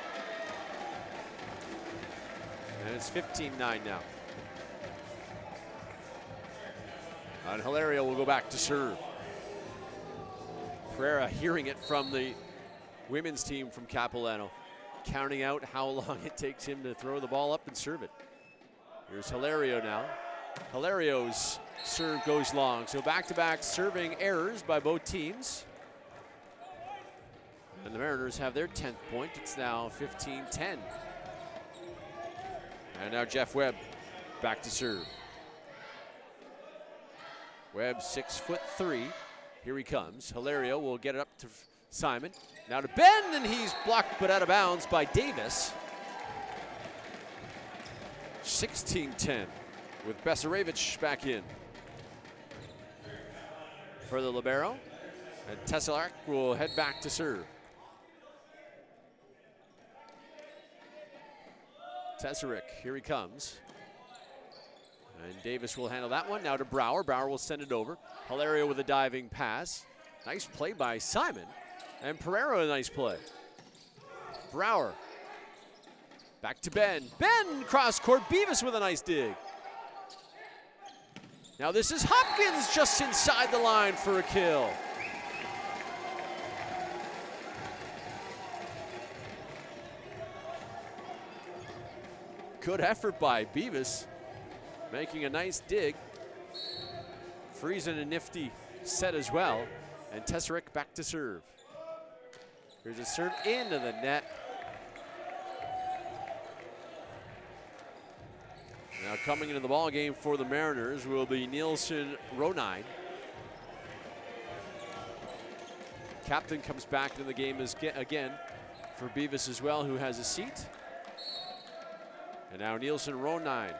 [SPEAKER 2] And it's 15-9 now. And Hilario will go back to serve. Pereira hearing it from the women's team from Capilano, counting out how long it takes him to throw the ball up and serve it. Here's Hilario now. Hilario's serve goes long. So back-to-back serving errors by both teams. And the Mariners have their 10th point. It's now 15-10. And now Jeff Webb back to serve. Webb 6'3". Here he comes. Hilario will get it up to Simon. Now to Ben, and he's blocked but out of bounds by Davis. 16-10 with Besarevich back in for the libero. And Tesselak will head back to serve. Tesserich, here he comes. And Davis will handle that one. Now to Brower. Brower will send it over. Hilario with a diving pass. Nice play by Simon. And Pereira, a nice play. Brower. Back to Ben. Ben cross court. Beavis with a nice dig. Now this is Hopkins just inside the line for a kill. Good effort by Beavis, making a nice dig. Friesen a nifty set as well. And Tesserich back to serve. Here's a serve into the net. Now coming into the ball game for the Mariners will be Nielsen Ronine. Captain comes back into the game again for Beavis as well, who has a seat. And now Nielsen Ronine,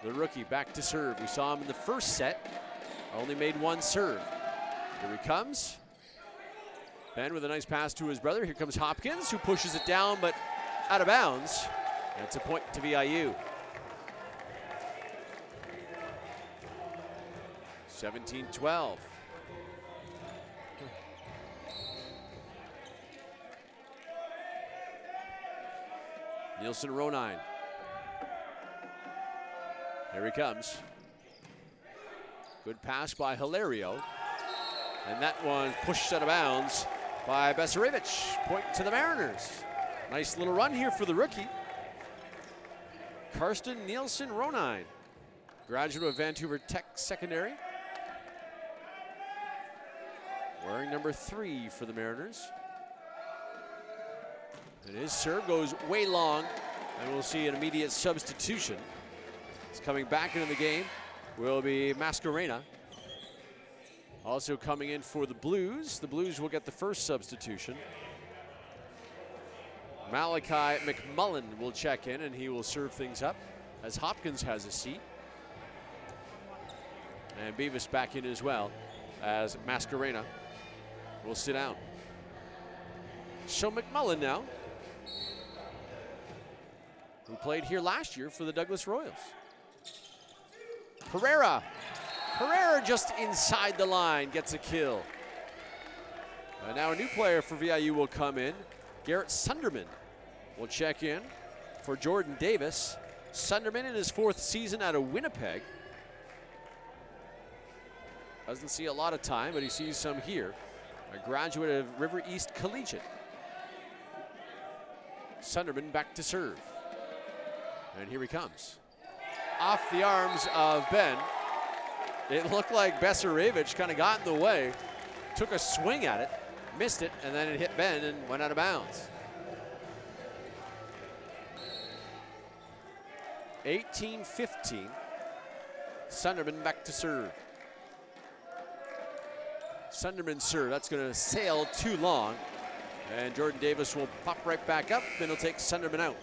[SPEAKER 2] the rookie, back to serve. We saw him in the first set Only made one serve. Here he comes. Ben with a nice pass to his brother. Here comes Hopkins, who pushes it down, but out of bounds. And it's a point to VIU. 17-12. Nielsen Ronine. Here he comes. Good pass by Hilario. And that one pushed out of bounds by Besarevich. Point to the Mariners. Nice little run here for the rookie. Karsten Nielsen Ronine, graduate of Vancouver Tech Secondary. Wearing number 3 for the Mariners. And his serve goes way long, and we'll see an immediate substitution. He's coming back into the game will be Mascarena. Also coming in for the Blues. The Blues will get the first substitution. Malachi McMullen will check in, and he will serve things up as Hopkins has a seat. And Beavis back in as well as Mascarena will sit down. So McMullen now, who played here last year for the Douglas Royals. Pereira just inside the line, gets a kill. And now a new player for VIU will come in. Garrett Sunderman will check in for Jordan Davis. Sunderman in his 4th season out of Winnipeg. Doesn't see a lot of time, but he sees some here. A graduate of River East Collegiate. Sunderman back to serve. And here he comes. Off the arms of Ben. It looked like Besarevich kind of got in the way, took a swing at it, missed it, and then it hit Ben and went out of bounds. 18-15. Sunderman back to serve. Sunderman's serve, that's going to sail too long. And Jordan Davis will pop right back up, and he'll take Sunderman out.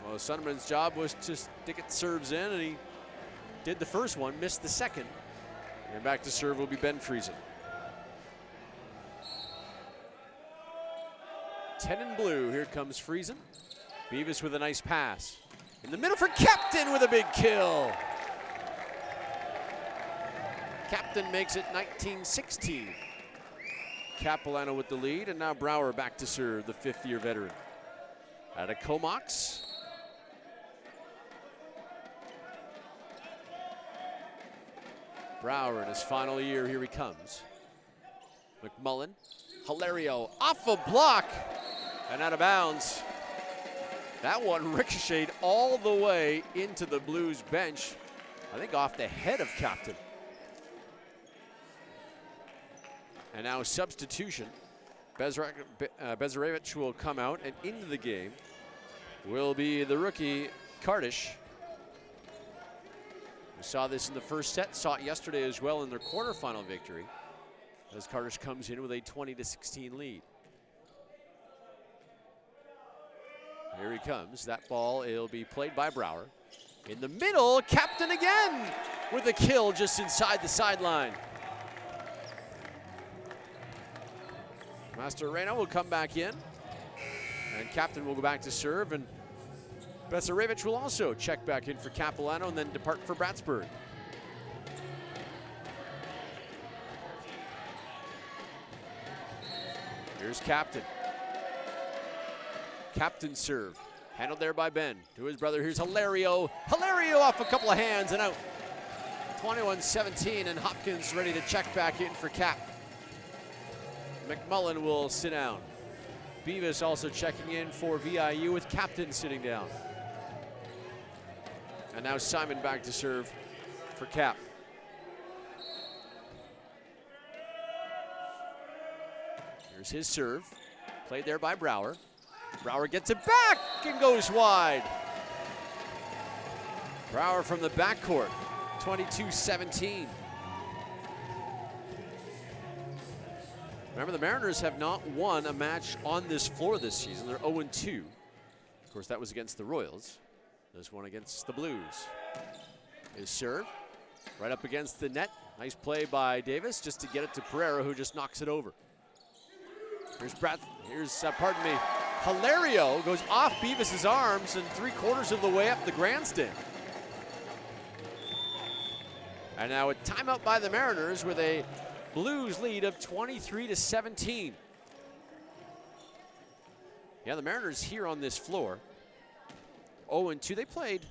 [SPEAKER 2] Well, Sunderman's job was to stick it serves in, and he did the first one, missed the second. And back to serve will be Ben Friesen. 10 in blue, here comes Friesen. Beavis with a nice pass. In the middle for Captain with a big kill. Captain makes it 19-16. Capilano with the lead, and now Brower back to serve, the 5th-year veteran. Out of Comox. Brower in his final year, here he comes. McMullen, Hilario off a block and out of bounds. That one ricocheted all the way into the Blues bench. I think off the head of Captain. And now substitution. Besarevich will come out, and into the game will be the rookie Karnasch. We saw this in the first set, saw it yesterday as well in their quarterfinal victory, as Karnasch comes in with a 20-16 lead. Here he comes. That ball, it'll be played by Brower. In the middle, Captain again with a kill just inside the sideline. Mascarena will come back in, and Captain will go back to serve, and Besarevich will also check back in for Capilano and then depart for Bratsburg. Here's Captain. Captain serve. Handled there by Ben. To his brother, here's Hilario. Hilario off a couple of hands and out. 21-17, and Hopkins ready to check back in for Cap. McMullen will sit down. Beavis also checking in for VIU with Captain sitting down. And now Simon back to serve for Cap. Here's his serve. Played there by Brower. Brower gets it back and goes wide. Brower from the backcourt, 22-17. Remember, the Mariners have not won a match on this floor this season. They're 0-2. Of course, that was against the Royals. This one against the Blues. His serve right up against the net. Nice play by Davis just to get it to Pereira, who just knocks it over. Pardon me, Hilario goes off Beavis's arms and 3/4 of the way up the grandstand. And now a timeout by the Mariners with a Blues lead of 23-17. Yeah, the Mariners here on this floor, 0-2. They played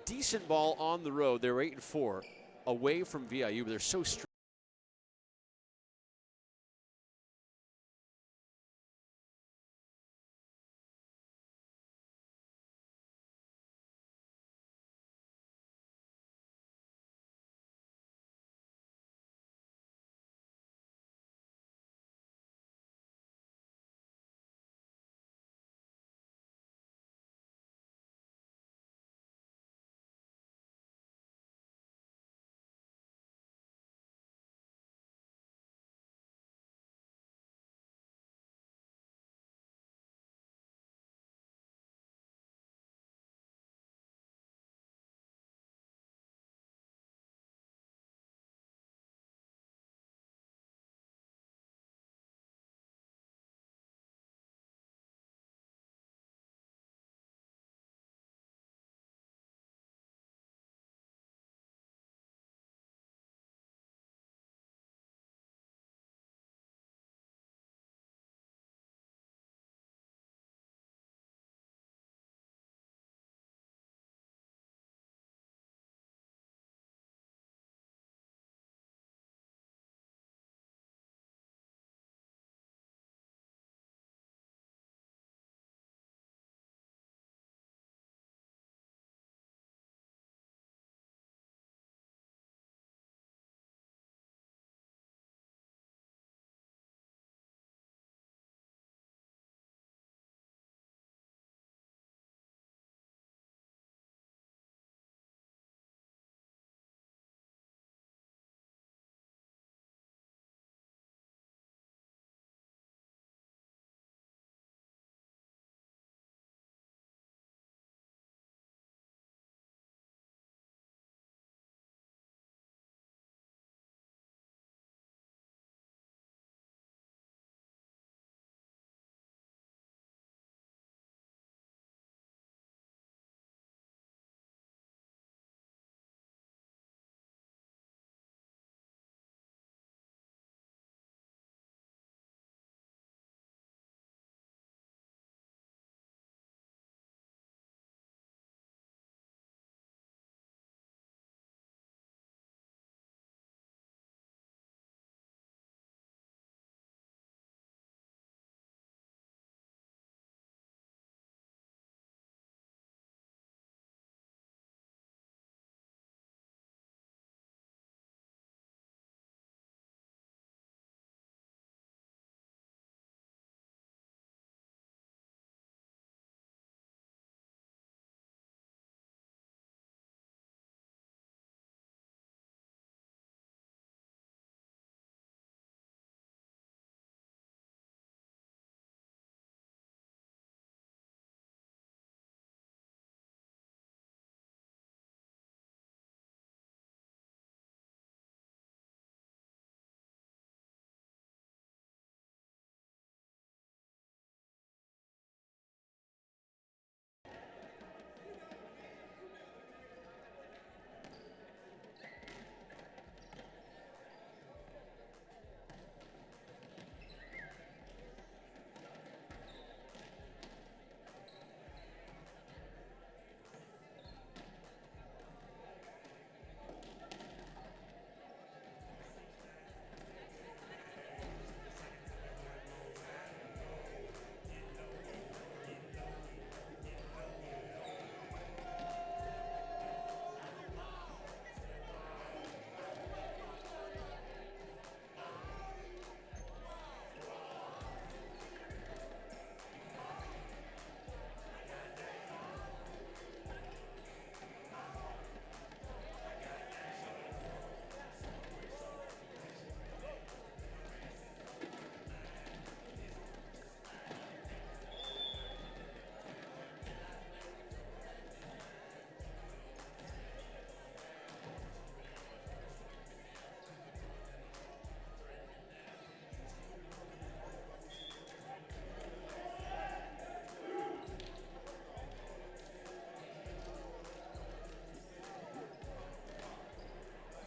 [SPEAKER 2] decent ball on the road. They were 8-4 away from VIU, but they're so strong.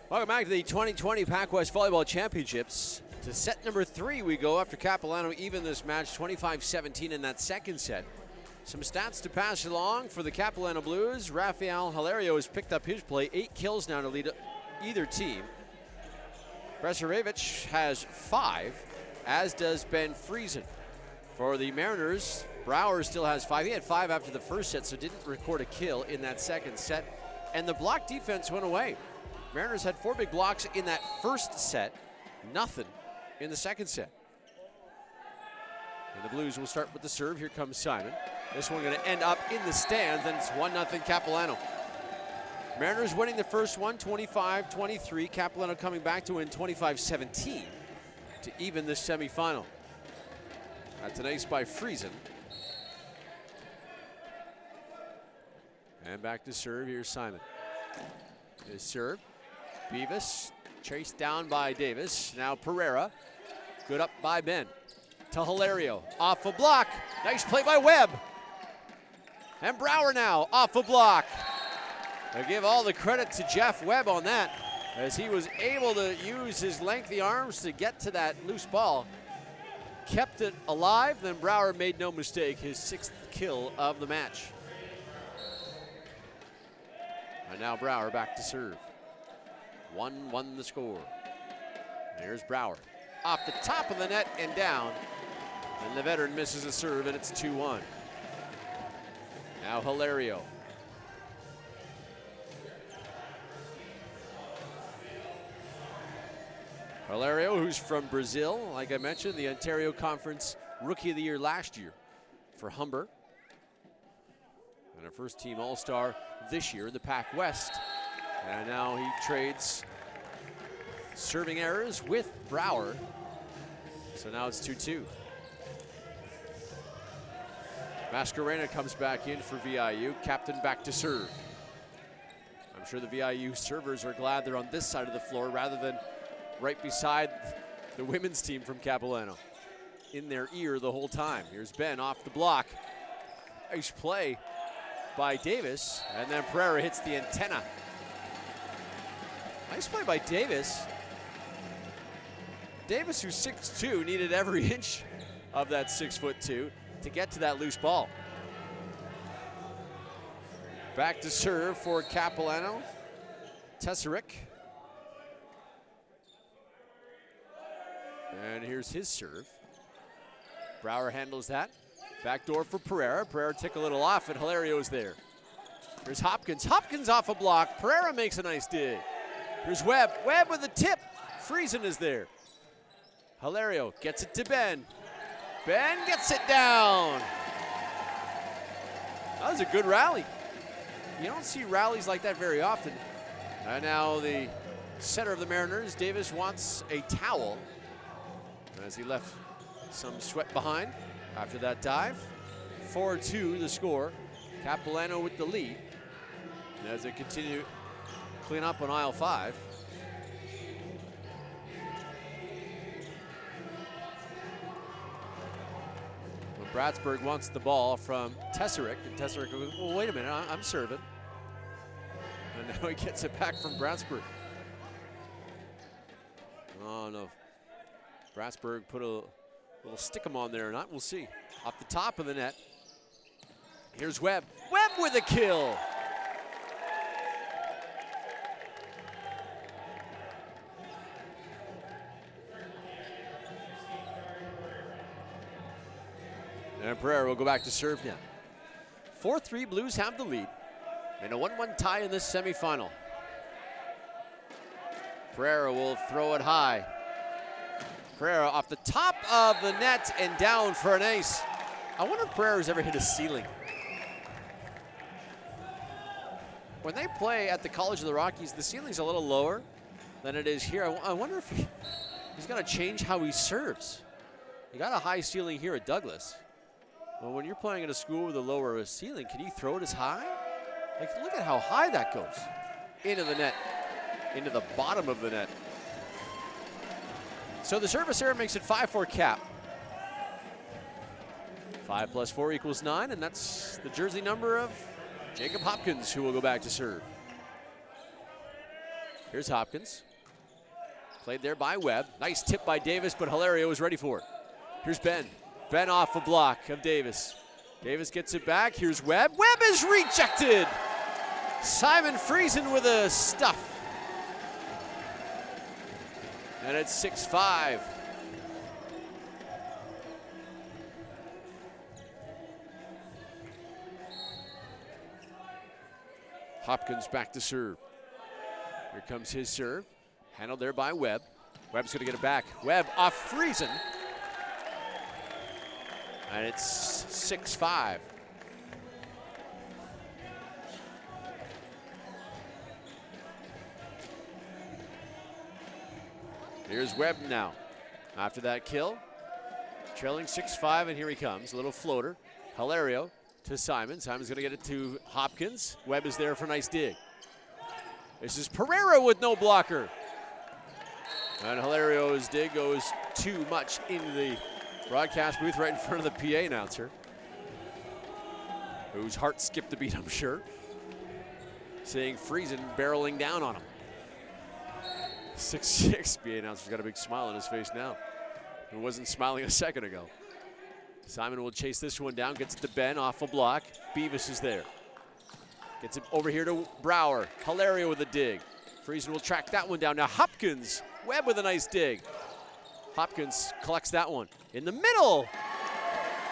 [SPEAKER 2] Welcome back to the 2020 PACWEST Volleyball Championships. To set number 3 we go after Capilano even this match 25-17 in that second set. Some stats to pass along for the Capilano Blues. Raphael Hilario has picked up his play. 8 kills now to lead either team. Bresarevic has 5, as does Ben Friesen. For the Mariners, Brower still has 5. He had 5 after the first set, so didn't record a kill in that second set. And the block defense went away. Mariners had 4 big blocks in that first set, nothing in the second set. And the Blues will start with the serve. Here comes Simon. This one going to end up in the stands, and it's 1-0 Capilano. Mariners winning the first one, 25-23. Capilano coming back to win 25-17 to even this semifinal. That's an ace by Friesen. And back to serve. Here's Simon. His serve. Beavis chased down by Davis. Now Pereira. Good up by Ben. To Hilario. Off a block. Nice play by Webb. And Brower now off a block. I give all the credit to Jeff Webb on that, as he was able to use his lengthy arms to get to that loose ball. Kept it alive, then Brower made no mistake, his 6th kill of the match. And now Brower back to serve. 1-1 the score. Here's Brower. Off the top of the net and down. And the veteran misses a serve, and it's 2-1. Now Hilario. Hilario, who's from Brazil, like I mentioned, the Ontario Conference Rookie of the Year last year for Humber. And a first-team All-Star this year in the PACWEST. And now he trades serving errors with Brower. So now it's 2-2. Mascarena comes back in for VIU. Captain back to serve. I'm sure the VIU servers are glad they're on this side of the floor rather than right beside the women's team from Capilano. In their ear the whole time. Here's Ben off the block. Nice play by Davis. And then Pereira hits the antenna. Nice play by Davis. Davis, who's 6'2", needed every inch of that 6'2" to get to that loose ball. Back to serve for Capilano. Tesaric. And here's his serve. Brower handles that. Back door for Pereira. Pereira took a little off, and Hilario's there. Here's Hopkins. Hopkins off a block. Pereira makes a nice dig. Here's Webb. Webb with a tip. Friesen is there. Hilario gets it to Ben. Ben gets it down. That was a good rally. You don't see rallies like that very often. And now the setter of the Mariners, Davis, wants a towel as he left some sweat behind after that dive. 4-2 the score. Capilano with the lead as they continue to clean up on aisle 5. Bratsburg wants the ball from Tesaric, and Tesaric goes, well, wait a minute, I'm serving. And now he gets it back from Bratsburg. Oh, no. Bratsburg put a little stick-em on there or not, we'll see. Off the top of the net. Here's Webb. Webb with a kill. And Pereira will go back to serve now. 4-3 Blues have the lead in a 1-1 tie in this semifinal. Pereira will throw it high. Pereira off the top of the net and down for an ace. I wonder if Pereira's ever hit a ceiling. When they play at the College of the Rockies, the ceiling's a little lower than it is here. I wonder if he's gonna change how he serves. He got a high ceiling here at Douglas. Well, when you're playing at a school with a lower ceiling, can you throw it as high? Like, look at how high that goes. Into the net, into the bottom of the net. So the service error makes it 5-4 Cap. 5 + 4 = 9, and that's the jersey number of Jacob Hopkins, who will go back to serve. Here's Hopkins. Played there by Webb. Nice tip by Davis, but Hilario is ready for it. Here's Ben. Ben off a block of Davis. Davis gets it back. Here's Webb. Webb is rejected. Simon Friesen with a stuff. And it's 6-5. Hopkins back to serve. Here comes his serve. Handled there by Webb. Webb's going to get it back. Webb off Friesen. And it's 6-5. Here's Webb now. After that kill, trailing 6-5, and here he comes. A little floater. Hilario to Simon. Simon's going to get it to Hopkins. Webb is there for a nice dig. This is Pereira with no blocker. And Hilario's dig goes too much into the broadcast booth right in front of the PA announcer, whose heart skipped a beat, I'm sure. Seeing Friesen barreling down on him. 6-6, PA announcer's got a big smile on his face now. He wasn't smiling a second ago. Simon will chase this one down, gets it to Ben off a block. Beavis is there. Gets it over here to Brower. Hilario with a dig. Friesen will track that one down. Now Hopkins, Webb with a nice dig. Hopkins collects that one in the middle.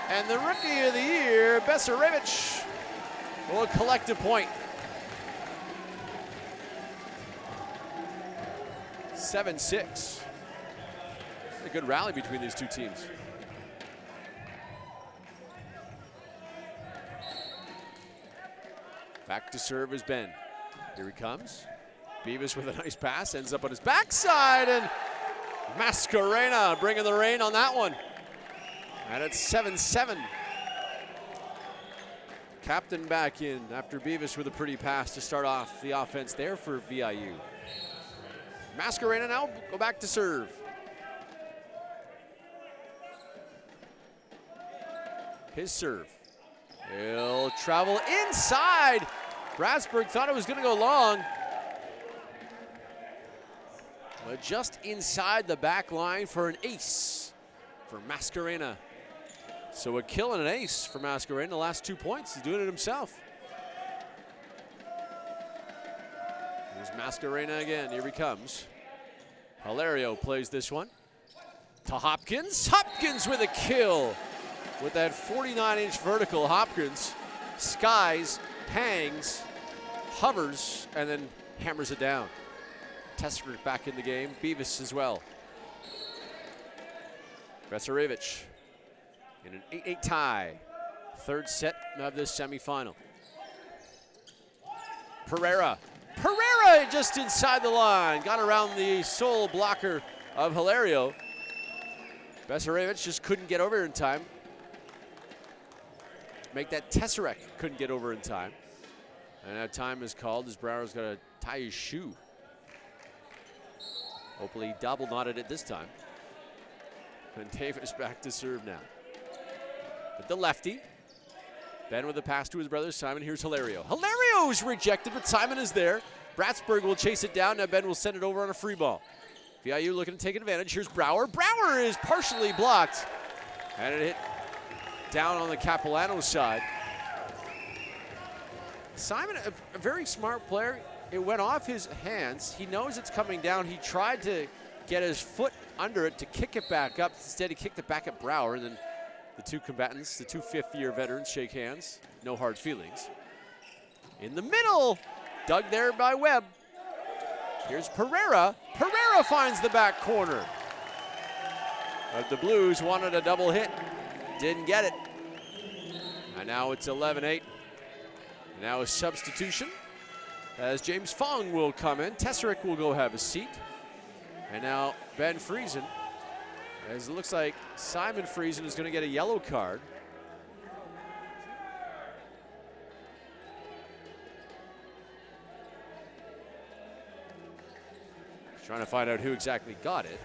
[SPEAKER 2] And the rookie of the year, Besarevich, will collect a point. 7-6. A good rally between these two teams. Back to serve is Ben. Here he comes. Beavis with a nice pass, ends up on his backside, and Mascarena bringing the rain on that one. And it's 7-7. Captain back in after Beavis with a pretty pass to start off the offense there for VIU. Mascarena now go back to serve. His serve. He'll travel inside. Brasburg thought it was going to go long, but just inside the back line for an ace for Mascarena. So a kill and an ace for Mascarena. The last 2 points, he's doing it himself. Here's Mascarena again, here he comes. Hilario plays this one to Hopkins. Hopkins with a kill. With that 49-inch vertical, Hopkins skies, hangs, hovers, and then hammers it down. Tesser back in the game, Beavis as well. Besarevich in an 8-8 tie. Third set of this semifinal. Pereira just inside the line. Got around the sole blocker of Hilario. Besarevich just couldn't get over in time. Make that Tesseract couldn't get over in time. And now time is called as Brower's got to tie his shoe. Hopefully he double knotted it this time. And Davis back to serve now. With the lefty. Ben with a pass to his brother Simon. Here's Hilario. Hilario is rejected, but Simon is there. Bratsburg will chase it down. Now Ben will send it over on a free ball. VIU looking to take advantage. Here's Brower. Brower is partially blocked. And it hit down on the Capilano side. Simon, a very smart player. It went off his hands. He knows it's coming down. He tried to get his foot under it to kick it back up. Instead, he kicked it back at Brower. And then the two combatants, the two fifth-year veterans, shake hands. No hard feelings. In the middle, dug there by Webb. Here's Pereira. Pereira finds the back corner. But the Blues wanted a double hit. Didn't get it. And now it's 11-8. Now a substitution as James Fong will come in. Tesserick will go have a seat. And now Ben Friesen, as it looks like Simon Friesen is going to get a yellow card. Trying to find out who exactly got it.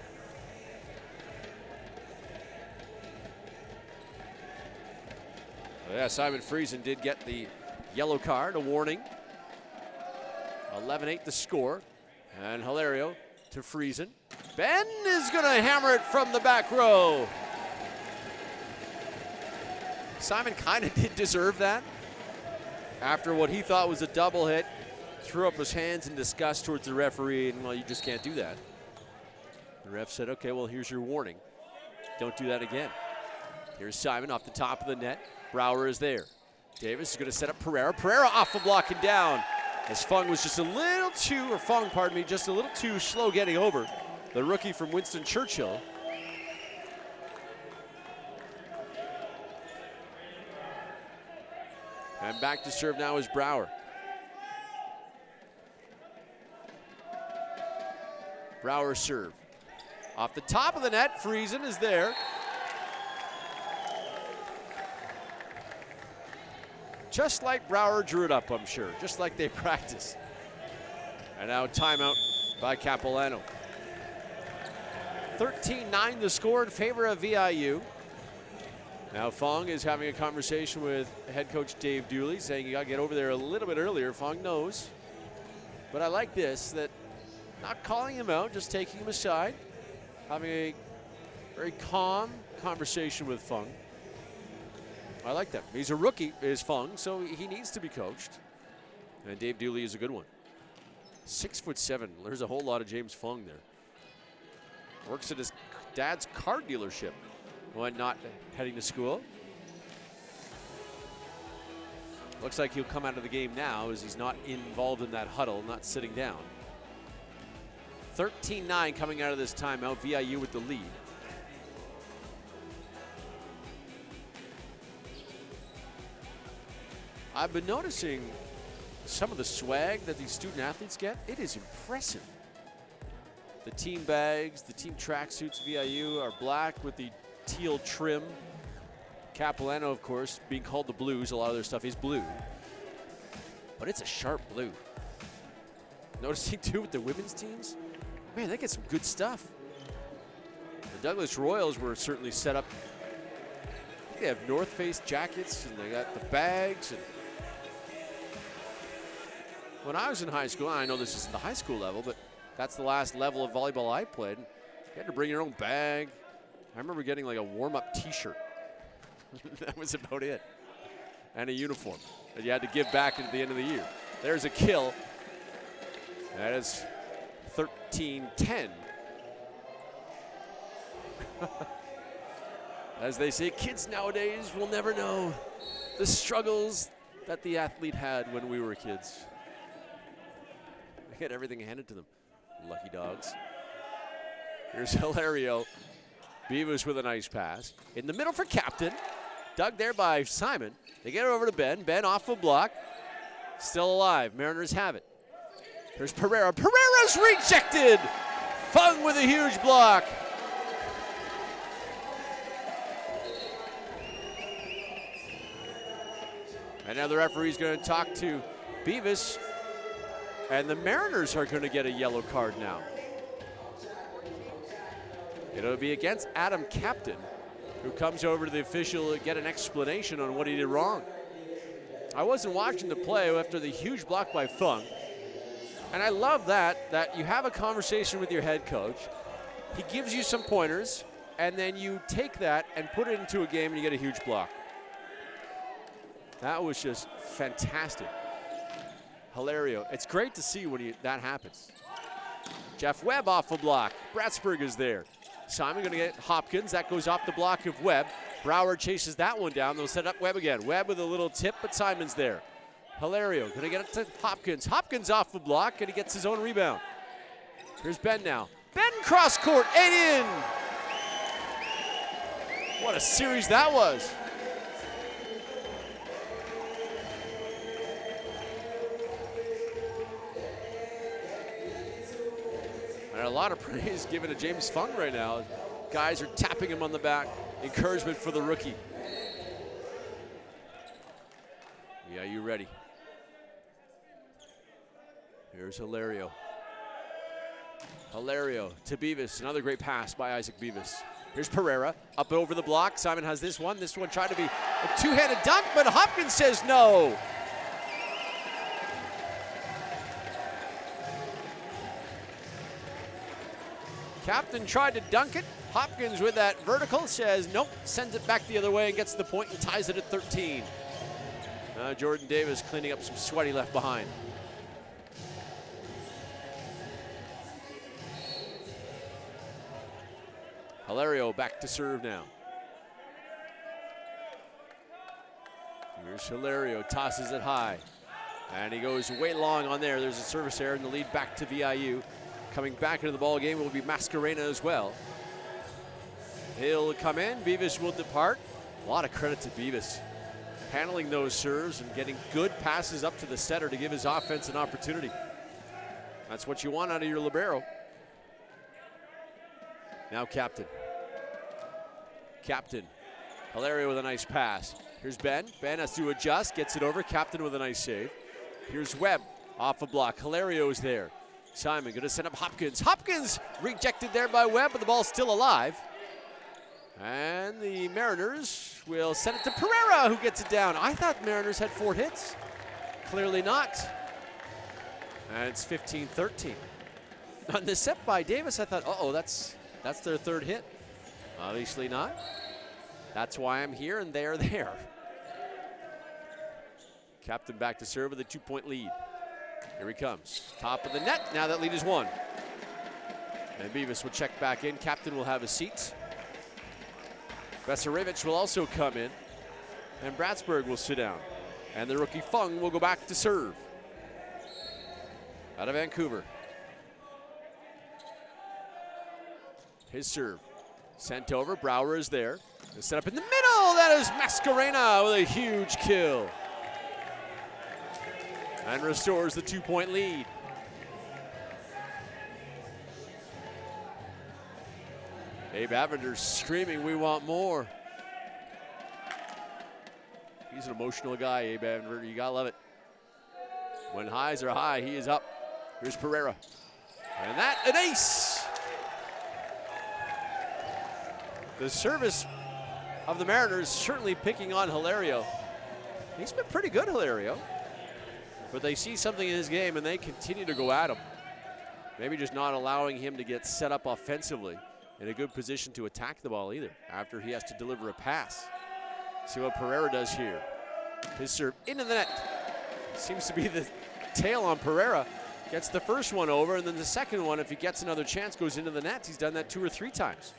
[SPEAKER 2] Yeah, Simon Friesen did get the yellow card, a warning. 11-8 the score. And Hilario to Friesen. Ben is going to hammer it from the back row. Simon kind of did deserve that. After what he thought was a double hit, threw up his hands in disgust towards the referee, and well, you just can't do that. The ref said, okay, well, here's your warning. Don't do that again. Here's Simon off the top of the net. Brower is there. Davis is going to set up Pereira. Pereira off the block and down. As Fung was just a little too, or Fung, pardon me, just a little too slow getting over. The rookie from Winston Churchill. And back to serve now is Brower. Brower serve. Off the top of the net, Friesen is there. Just like Brower drew it up, I'm sure. Just like they practice. And now timeout by Capilano. 13-9 the score in favor of VIU. Now Fong is having a conversation with head coach Dave Dooley, saying you got to get over there a little bit earlier. Fong knows. But I like this, that not calling him out, just taking him aside, having a very calm conversation with Fong. I like that. He's a rookie, is Fung, so he needs to be coached. And Dave Dooley is a good one. 6'7". There's a whole lot of James Fung there. Works at his dad's car dealership when not heading to school. Looks like he'll come out of the game now as he's not involved in that huddle, not sitting down. 13-9 coming out of this timeout. VIU with the lead. I've been noticing some of the swag that these student athletes get. It is impressive. The team bags, the team tracksuits, VIU are black with the teal trim. Capilano, of course, being called the Blues. A lot of their stuff is blue. But it's a sharp blue. Noticing, too, with the women's teams, man, they get some good stuff. The Douglas Royals were certainly set up. They have North Face jackets, and they got the bags. And when I was in high school, I know this is the high school level, but that's the last level of volleyball I played. You had to bring your own bag. I remember getting like a warm-up T-shirt. That was about it. And a uniform that you had to give back at the end of the year. There's a kill. That is 13-10. As they say, kids nowadays will never know the struggles that the athlete had when we were kids. They had everything handed to them. Lucky dogs. Here's Hilario. Beavis with a nice pass. In the middle for Captain. Dug there by Simon. They get it over to Ben. Ben off the block. Still alive. Mariners have it. Here's Pereira. Pereira's rejected. Fung with a huge block. And now the referee's going to talk to Beavis. And the Mariners are going to get a yellow card now. It'll be against Adam Captain, who comes over to the official to get an explanation on what he did wrong. I wasn't watching the play after the huge block by Fung. And I love that you have a conversation with your head coach. He gives you some pointers, and then you take that and put it into a game and you get a huge block. That was just fantastic. Hilario. It's great to see when that happens. Jeff Webb off the block. Bratsburg is there. Simon going to get Hopkins. That goes off the block of Webb. Brower chases that one down. They'll set up Webb again. Webb with a little tip, but Simon's there. Hilario going to get it to Hopkins. Hopkins off the block, and he gets his own rebound. Here's Ben now. Ben cross court and in. What a series that was. And a lot of praise given to James Fung right now. Guys are tapping him on the back. Encouragement for the rookie. Yeah, you ready? Here's Hilario. Hilario to Beavis. Another great pass by Isaac Beavis. Here's Pereira up over the block. Simon has this one. This one tried to be a two-handed dunk, but Hopkins says no. Captain tried to dunk it. Hopkins with that vertical says nope, sends it back the other way and gets the point and ties it at 13. Jordan Davis cleaning up some sweat he left behind. Hilario back to serve now. Here's Hilario, tosses it high. And he goes way long on there. There's a service error and the lead back to VIU. Coming back into the ball game will be Mascarena as well. He'll come in, Beavis will depart. A lot of credit to Beavis. Handling those serves and getting good passes up to the setter to give his offense an opportunity. That's what you want out of your libero. Now Captain. Captain. Hilario with a nice pass. Here's Ben. Ben has to adjust, gets it over. Captain with a nice save. Here's Webb off a block. Hilario is there. Simon going to send up Hopkins. Hopkins rejected there by Webb, but the ball's still alive. And the Mariners will send it to Pereira, who gets it down. I thought Mariners had 4 hits. Clearly not. And it's 15-13. On the set by Davis, I thought, uh-oh, that's their 3rd hit. Obviously not. That's why I'm here and they're there. Captain back to serve with a 2-point lead. Here he comes. Top of the net. Now that lead is 1. And Beavis will check back in. Captain will have a seat. Vesarevich will also come in. And Bratsburg will sit down. And the rookie Fung will go back to serve. Out of Vancouver. His serve. Sent over. Brouwer is there. Set up in the middle. That is Mascarena with a huge kill. And restores the 2-point lead. Abe Avender screaming, we want more. He's an emotional guy, Abe Avender. You gotta love it. When highs are high, he is up. Here's Pereira. And that, an ace. The service of the Mariners certainly picking on Hilario. He's been pretty good, Hilario. But they see something in his game and they continue to go at him. Maybe just not allowing him to get set up offensively in a good position to attack the ball either after he has to deliver a pass. See what Pereira does here. His serve into the net. Seems to be the tail on Pereira. Gets the first one over, and then the second one, if he gets another chance, goes into the net. He's done that 2 or 3 times.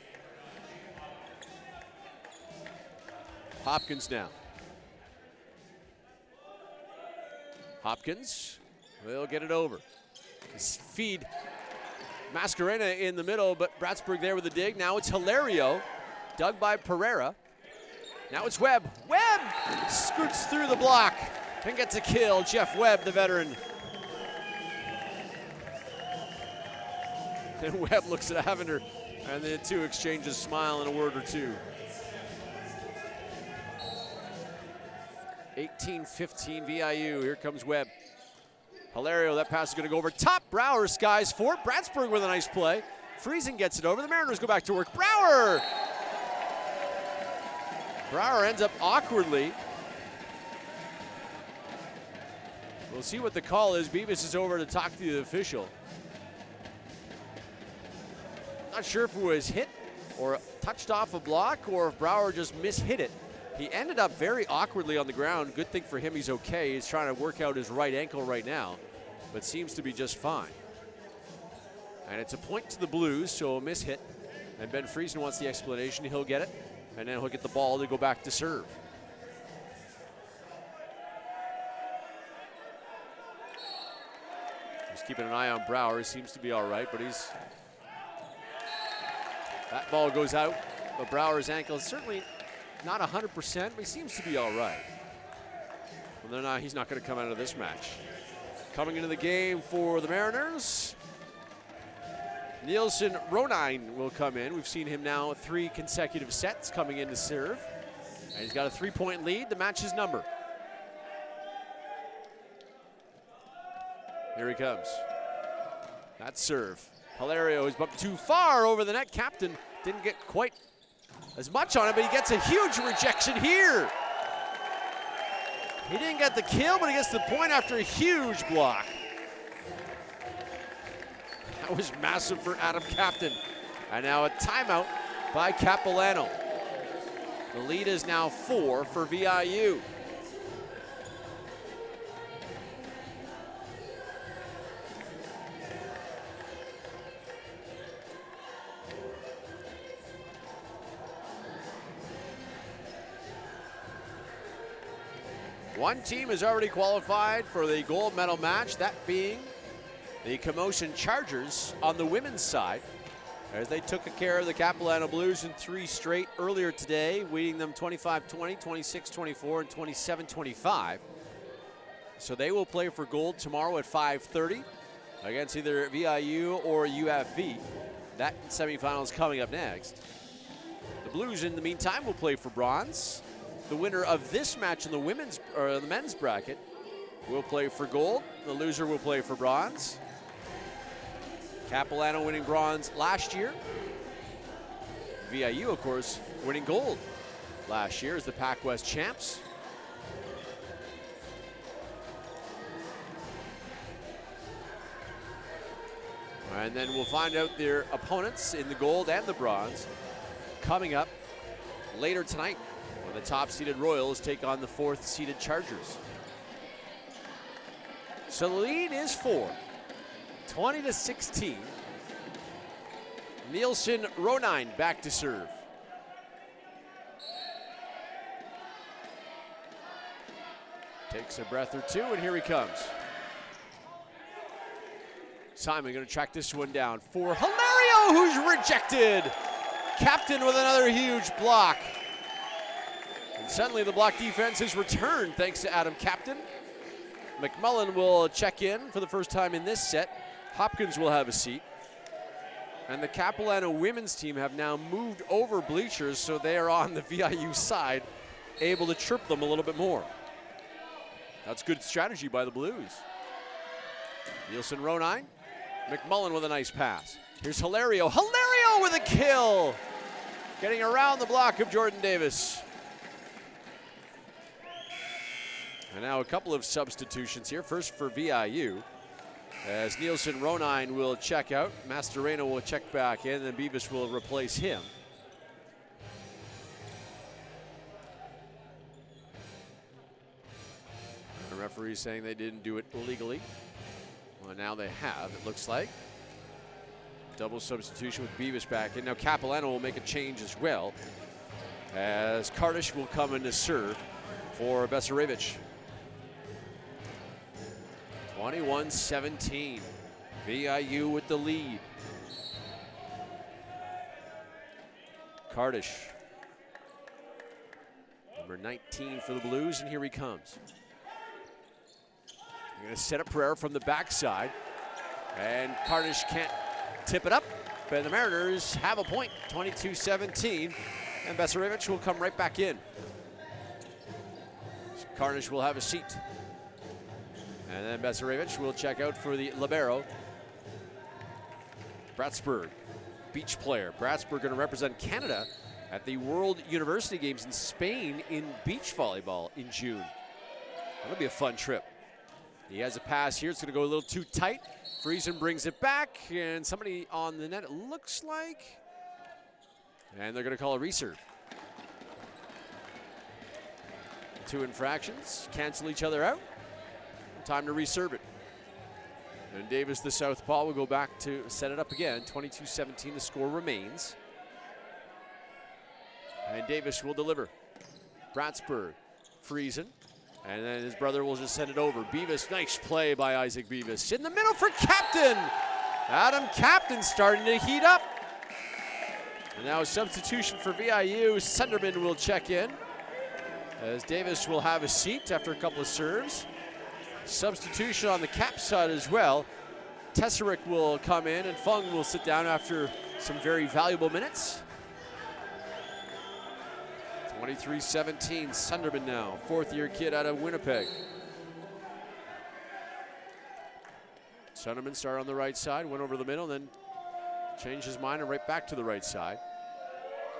[SPEAKER 2] Hopkins now. Hopkins will get it over. His feed. Mascarena in the middle, but Bratsburg there with the dig. Now it's Hilario, dug by Pereira. Now it's Webb. Webb scoots through the block and gets a kill. Jeff Webb, the veteran. And Webb looks at Avender, and the two exchange a smile and a word or two. 18-15 VIU. Here comes Webb. Hilario, that pass is going to go over top. Brouwer skies for it. Bratsburg with a nice play. Friesen gets it over. The Mariners go back to work. Brouwer! Brouwer ends up awkwardly. We'll see what the call is. Beavis is over to talk to the official. Not sure if it was hit or touched off a block or if Brouwer just mishit it. He ended up very awkwardly on the ground. Good thing for him, he's okay. He's trying to work out his right ankle right now, but seems to be just fine. And it's a point to the Blues, so a mishit. And Ben Friesen wants the explanation. He'll get it, and then he'll get the ball to go back to serve. Just keeping an eye on Brouwer. He seems to be all right, but he's... That ball goes out, but Brouwer's ankle is certainly not 100%, but he seems to be all right. Well, he's not going to come out of this match. Coming into the game for the Mariners, Nielsen Ronine will come in. We've seen him now 3 consecutive sets coming in to serve. And he's got a 3-point lead. The match is number. Here he comes. That serve. Hilario is bumped too far over the net. Captain didn't get quite as much on it, but he gets a huge rejection here. He didn't get the kill, but he gets the point after a huge block. That was massive for Adam Captain. And now a timeout by Capilano. The lead is now 4 for VIU. One team has already qualified for the gold medal match, that being the Commotion Chargers on the women's side, as they took care of the Capilano Blues in 3 straight earlier today, beating them 25-20, 26-24, and 27-25. So they will play for gold tomorrow at 5:30 against either VIU or UFV. That semifinal is coming up next. The Blues, in the meantime, will play for bronze. The winner of this match in the women's or the men's bracket will play for gold. The loser will play for bronze. Capilano winning bronze last year. VIU, of course, winning gold last year as the PACWEST champs. And then we'll find out their opponents in the gold and the bronze coming up later tonight, when the top-seeded Royals take on the 4th-seeded Chargers. So the lead is 4, 20-16. Nielsen Ronine back to serve. Takes a breath or two, and here he comes. Simon going to track this one down for Hilario, who's rejected. Captain with another huge block. And suddenly the block defense has returned thanks to Adam Captain. McMullen will check in for the first time in this set. Hopkins will have a seat. And the Capilano women's team have now moved over bleachers, so they are on the VIU side, able to trip them a little bit more. That's good strategy by the Blues. Nielsen Ronine. McMullen with a nice pass. Here's Hilario. Hilario with a kill! Getting around the block of Jordan Davis. And now a couple of substitutions here. First for VIU, as Nielsen Ronine will check out. Mastorena will check back in, and Beavis will replace him. The referee saying they didn't do it illegally. Well, now they have, it looks like. Double substitution with Beavis back in. Now Capilano will make a change as well, as Karnasch will come in to serve for Besarevich. 21-17. VIU with the lead. Karnasch, number 19 for the Blues, and here he comes. They're going to set a prayer from the backside, and Karnasch can't tip it up, but the Mariners have a point, 22-17, and Besarevich will come right back in. So Karnasch will have a seat. And then Besarevich will check out for the libero. Bratsburg, beach player. Bratsburg going to represent Canada at the World University Games in Spain in beach volleyball in June. That'll be a fun trip. He has a pass here. It's going to go a little too tight. Friesen brings it back, and somebody on the net, it looks like. And they're going to call a reserve. 2 infractions, cancel each other out. Time to reserve it. And Davis, the southpaw, will go back to set it up again. 22-17, the score remains. And Davis will deliver. Bratsburg, Friesen, and then his brother will just send it over. Beavis, nice play by Isaac Beavis. In the middle for Captain. Adam Captain starting to heat up. And now a substitution for VIU. Sunderman will check in, as Davis will have a seat after a couple of serves. Substitution on the Cap side as well. Tesserick will come in, and Fung will sit down after some very valuable minutes. 23-17, Sunderman now, 4th-year kid out of Winnipeg. Sunderman started on the right side, went over the middle, then changed his mind and right back to the right side.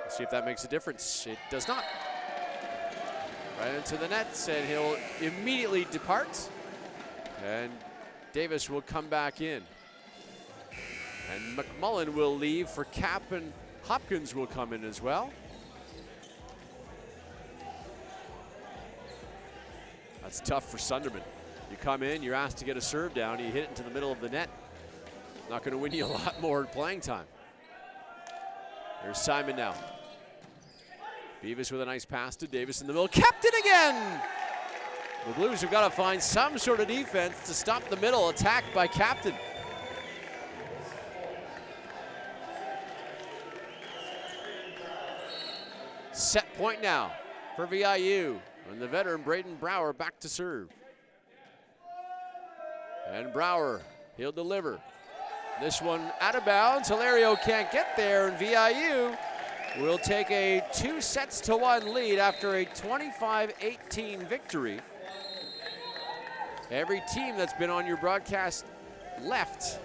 [SPEAKER 2] Let's see if that makes a difference. It does not. Right into the nets, and he'll immediately depart. And Davis will come back in. And McMullen will leave for Cap, and Hopkins will come in as well. That's tough for Sunderman. You come in, you're asked to get a serve down, you hit it into the middle of the net. Not going to win you a lot more playing time. There's Simon now. Beavis with a nice pass to Davis in the middle. Kept it again! The Blues have got to find some sort of defense to stop the middle attack by Captain. Set point now for VIU. And the veteran Braden Brower back to serve. And Brower, he'll deliver. This one out of bounds. Hilario can't get there, and VIU will take a 2-1 lead after a 25-18 victory. Every team that's been on your broadcast left.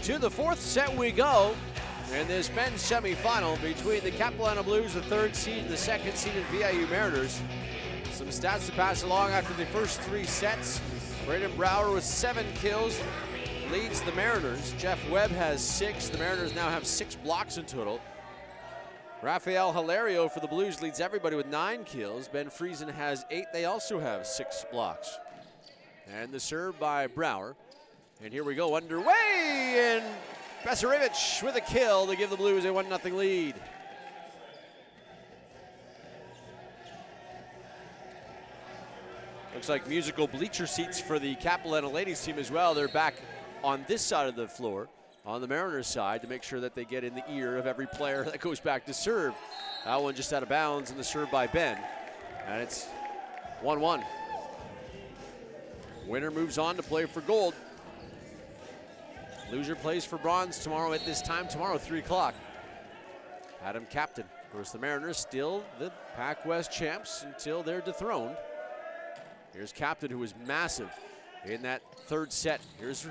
[SPEAKER 2] To the fourth set we go in this men's semifinal between the Capilano Blues, the third seed, and the second seeded VIU Mariners. Some stats to pass along after the first 3 sets. Braden Brower with 7 kills leads the Mariners. Jeff Webb has 6. The Mariners now have 6 blocks in total. Raphael Hilario for the Blues leads everybody with 9 kills. Ben Friesen has 8. They also have 6 blocks. And the serve by Brower. And here we go, underway, and Besarevich with a kill to give the Blues a 1-0 lead. Looks like musical bleacher seats for the Capilano ladies team as well. They're back on this side of the floor, on the Mariners side, to make sure that they get in the ear of every player that goes back to serve. That one just out of bounds, and the serve by Ben. And it's 1-1. Winner moves on to play for gold. Loser plays for bronze tomorrow at this time. Tomorrow, 3 o'clock. Adam Captain Of course, the Mariners still the PACWEST champs until they're dethroned. Here's Captain, who was massive in that third set. Here's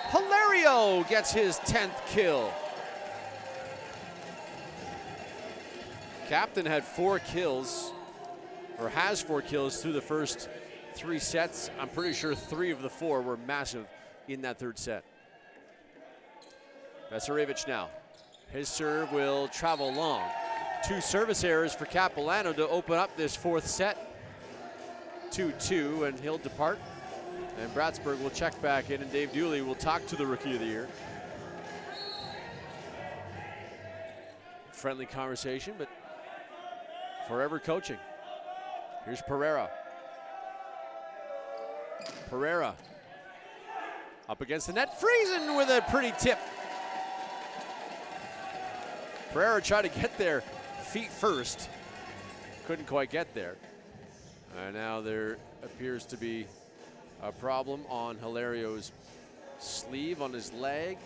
[SPEAKER 2] Hilario, gets his 10th kill. Captain had 4 kills, or has 4 kills through the first 3 sets. I'm pretty sure 3 of the 4 were massive in that third set. Vesarevich now. His serve will travel long. 2 service errors for Capilano to open up this 4th set. 2-2, and he'll depart. And Bratsburg will check back in, and Dave Dooley will talk to the Rookie of the Year. Friendly conversation, but forever coaching. Here's Pereira. Pereira up against the net. Friesen with a pretty tip. Pereira tried to get there feet first. Couldn't quite get there. And now there appears to be a problem on Hilario's sleeve, on his leg.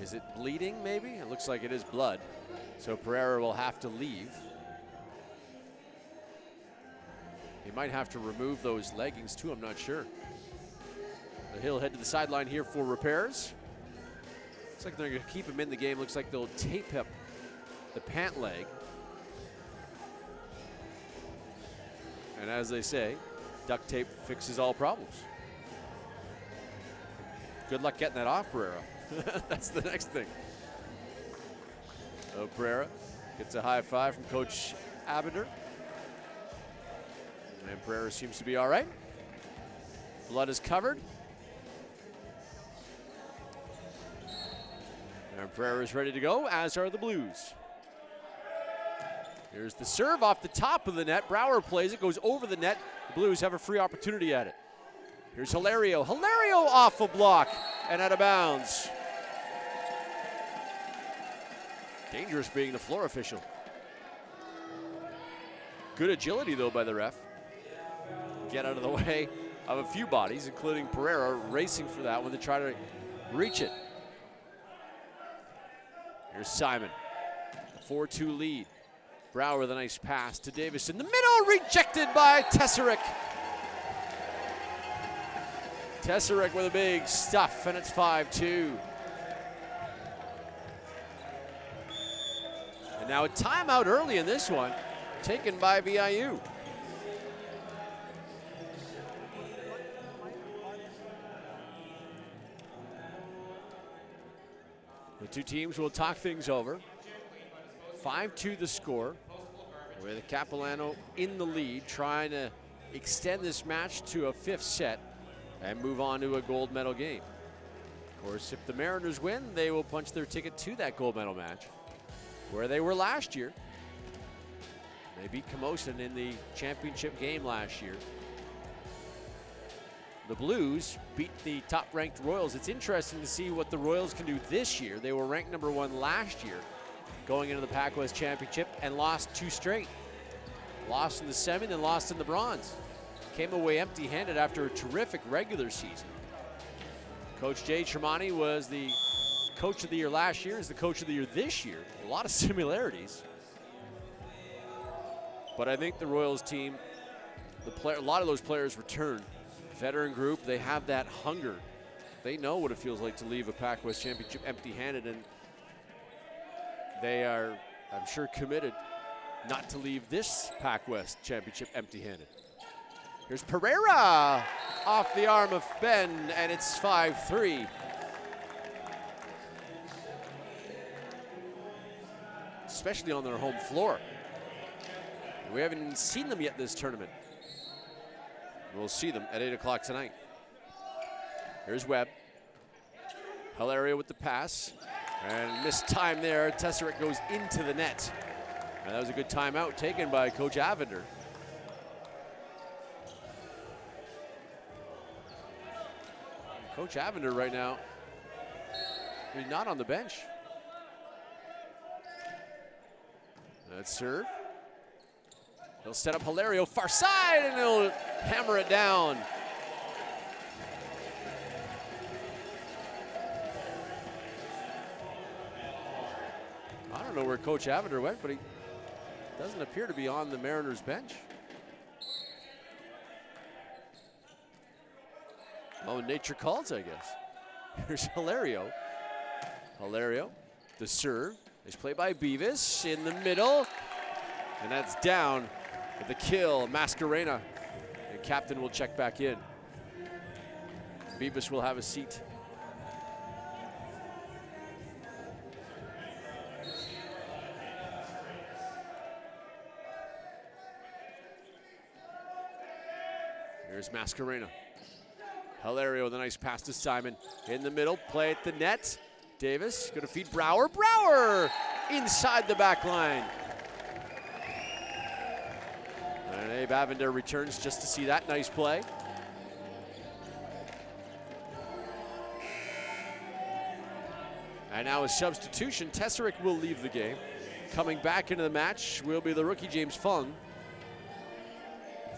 [SPEAKER 2] Is it bleeding, maybe? It looks like it is blood. So Pereira will have to leave. He might have to remove those leggings too, I'm not sure. He'll head to the sideline here for repairs. Looks like they're gonna keep him in the game. Looks like they'll tape up the pant leg. And as they say, duct tape fixes all problems. Good luck getting that off, Pereira. That's the next thing. So Pereira gets a high five from Coach Abender. And Pereira seems to be all right. Blood is covered. And Pereira is ready to go, as are the Blues. Here's the serve off the top of the net. Brower plays it, goes over the net. The Blues have a free opportunity at it. Here's Hilario. Hilario off a block and out of bounds. Dangerous being the floor official. Good agility, though, by the ref. Get out of the way of a few bodies, including Pereira, racing for that one to try to reach it. Here's Simon. 4-2 lead. Brower with a nice pass to Davis in the middle, rejected by Tesaric. Tesaric with a big stuff, and it's 5-2. And now a timeout early in this one, taken by VIU. The two teams will talk things over. 5-2 the score, with Capilano in the lead, trying to extend this match to a 5th set and move on to a gold medal game. Of course, if the Mariners win, they will punch their ticket to that gold medal match, where they were last year. They beat Camosun in the championship game last year. The Blues beat the top-ranked Royals. It's interesting to see what the Royals can do this year. They were ranked number 1 last year, going into the PACWEST Championship, and lost 2 straight. Lost in the semi, then lost in the bronze. Came away empty-handed after a terrific regular season. Coach Jay Tremonti was the Coach of the Year last year, is the Coach of the Year this year. A lot of similarities. But I think the Royals team, a lot of those players return. Veteran group, they have that hunger. They know what it feels like to leave a PACWEST Championship empty-handed, and they are, I'm sure, committed not to leave this PACWEST Championship empty-handed. Here's Pereira off the arm of Ben, and it's 5-3. Especially on their home floor. We haven't even seen them yet this tournament. We'll see them at 8 o'clock tonight. Here's Webb. Hilario with the pass. And missed time there. Tesaric goes into the net. And that was a good timeout taken by Coach Avender. Coach Avender right now, he's not on the bench. That's serve. He'll set up Hilario far side, and he'll hammer it down. I don't know where Coach Avender went, but he doesn't appear to be on the Mariners bench. Oh, nature calls, I guess. Here's Hilario. Hilario, the serve. Nice play by Beavis in the middle. And that's down with the kill, Mascarena. And captain will check back in. Beavis will have a seat. Here's Mascarena. Hilario with a nice pass to Simon. In the middle, play at the net. Davis gonna feed Brower. Brower inside the back line. And Abe Avender returns just to see that nice play. And now a substitution. Tesserick will leave the game. Coming back into the match will be the rookie James Fung.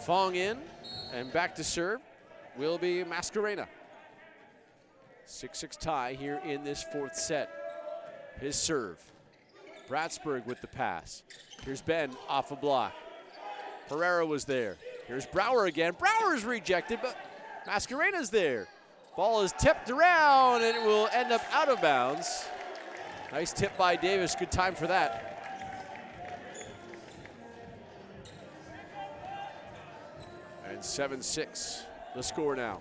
[SPEAKER 2] Fong in and back to serve will be Mascarena. 6-6 tie here in this fourth set. His serve. Bratsburg with the pass. Here's Ben off a block. Pereira was there. Here's Brower again. Brower's rejected, but Mascarena's there. Ball is tipped around and it will end up out of bounds. Nice tip by Davis. Good time for that. And 7-6, the score now.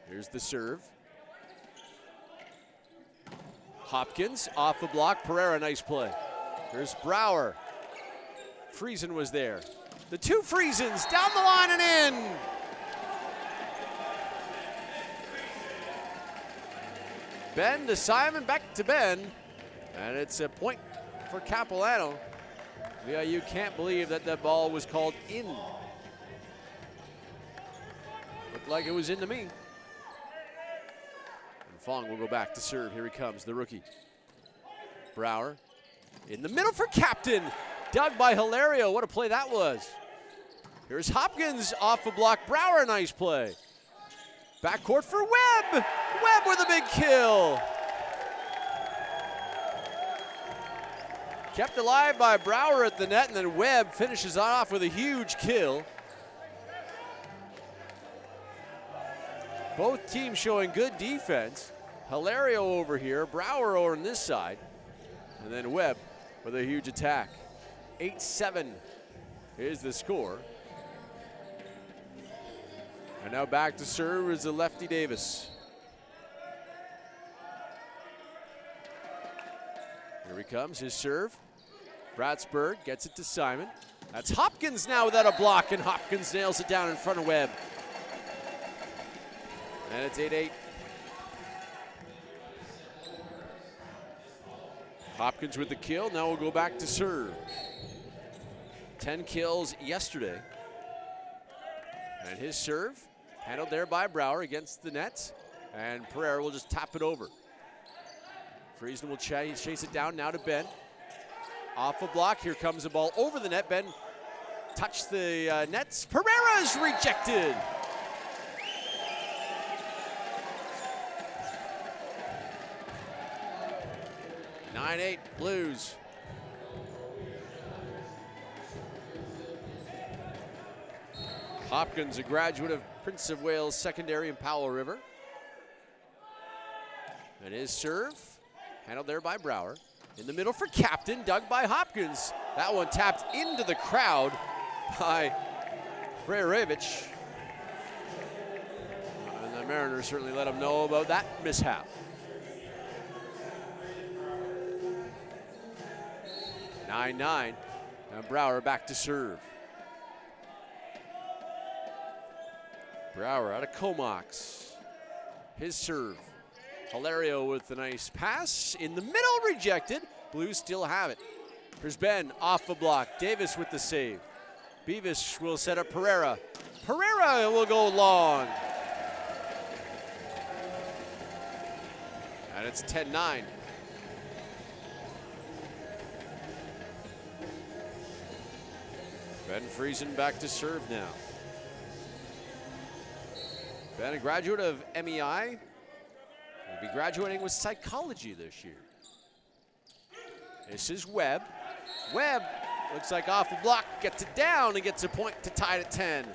[SPEAKER 2] Here's the serve. Hopkins off the block. Pereira, nice play. Here's Brower. Friesen was there. The two Friesens down the line and in. Ben to Simon, back to Ben. And it's a point for Capilano. VIU can't believe that that ball was called in. Looked like it was into me. And Fong will go back to serve. Here he comes, the rookie. Brower in the middle for captain. Dug by Hilario. What a play that was. Here's Hopkins off a block. Brower, a nice play. Backcourt for Webb. Webb with a big kill. Kept alive by Brower at the net, and then Webb finishes off with a huge kill. Both teams showing good defense. Hilario over here, Brower over on this side, and then Webb with a huge attack. 8-7 is the score. And now back to serve is the lefty Davis. Here he comes, his serve. Bratsburg gets it to Simon. That's Hopkins now without a block, and Hopkins nails it down in front of Webb. And it's 8-8. Hopkins with the kill. Now we'll go back to serve. 10 kills yesterday. And his serve, handled there by Brower against the net. And Pereira will just tap it over. Friesen will chase it down now to Ben. Off a block. Here comes the ball over the net. Ben touched the nets. Pereira's rejected. (9-8) Blues. Hopkins, a graduate of Prince of Wales Secondary in Powell River. And his serve, handled there by Brower. In the middle for captain, dug by Hopkins. That one tapped into the crowd by Brejevich. And the Mariners certainly let him know about that mishap. 9-9, and Brower back to serve. Brower out of Comox. His serve. Hilario with the nice pass. In the middle, rejected. Blues still have it. Here's Ben off the block. Davis with the save. Beavis will set up Pereira. Pereira will go long. And it's 10-9. Ben Friesen back to serve now. Ben, a graduate of MEI, will be graduating with psychology this year. This is Webb. Webb looks like off the block, gets it down and gets a point to tie it at 10.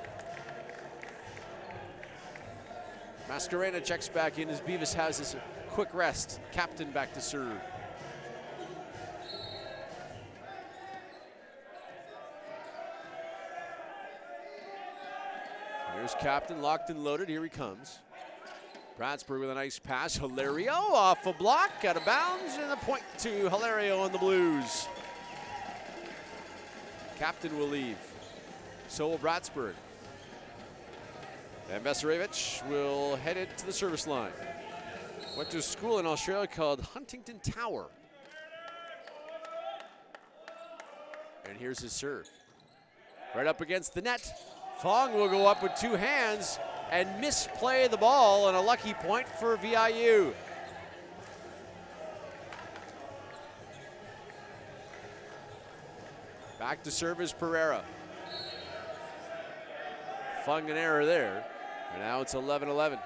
[SPEAKER 2] Mascarena checks back in as Beavis has his quick rest. Captain back to serve. Here's Captain, locked and loaded. Here he comes. Bratsburg with a nice pass. Hilario off a block, out of bounds, and a point to Hilario on the Blues. Captain will leave. So will Bratsburg. And Vesarevich will head it to the service line. Went to a school in Australia called Huntington Tower. And here's his serve. Right up against the net. Fong will go up with two hands and misplay the ball, and a lucky point for VIU. Back to serve is Pereira. Fung an error there, and now it's 11-11.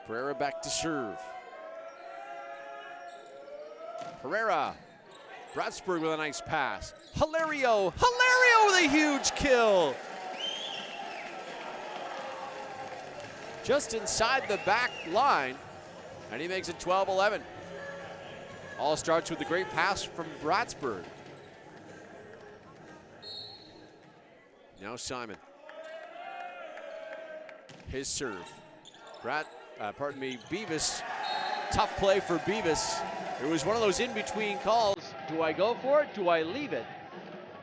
[SPEAKER 2] Pereira back to serve. Pereira. Bratsburg with a nice pass. Hilario with a huge kill. Just inside the back line, and he makes it 12-11. All starts with a great pass from Bratsburg. Now Simon. His serve. Beavis. Tough play for Beavis. It was one of those in-between calls. Do I go for it? Do I leave it?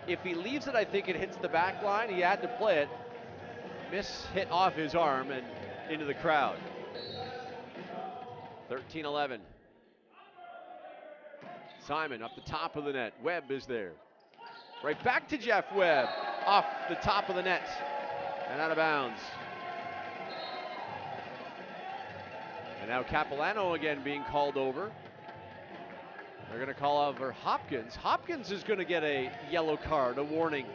[SPEAKER 2] If he leaves it, I think it hits the back line. He had to play it. Miss hit off his arm and into the crowd. 13-11. Simon up the top of the net. Webb is there. Right back to Jeff Webb. Off the top of the net and out of bounds. And now Capilano again being called over. They're going to call over Hopkins. Hopkins is going to get a yellow card, a warning.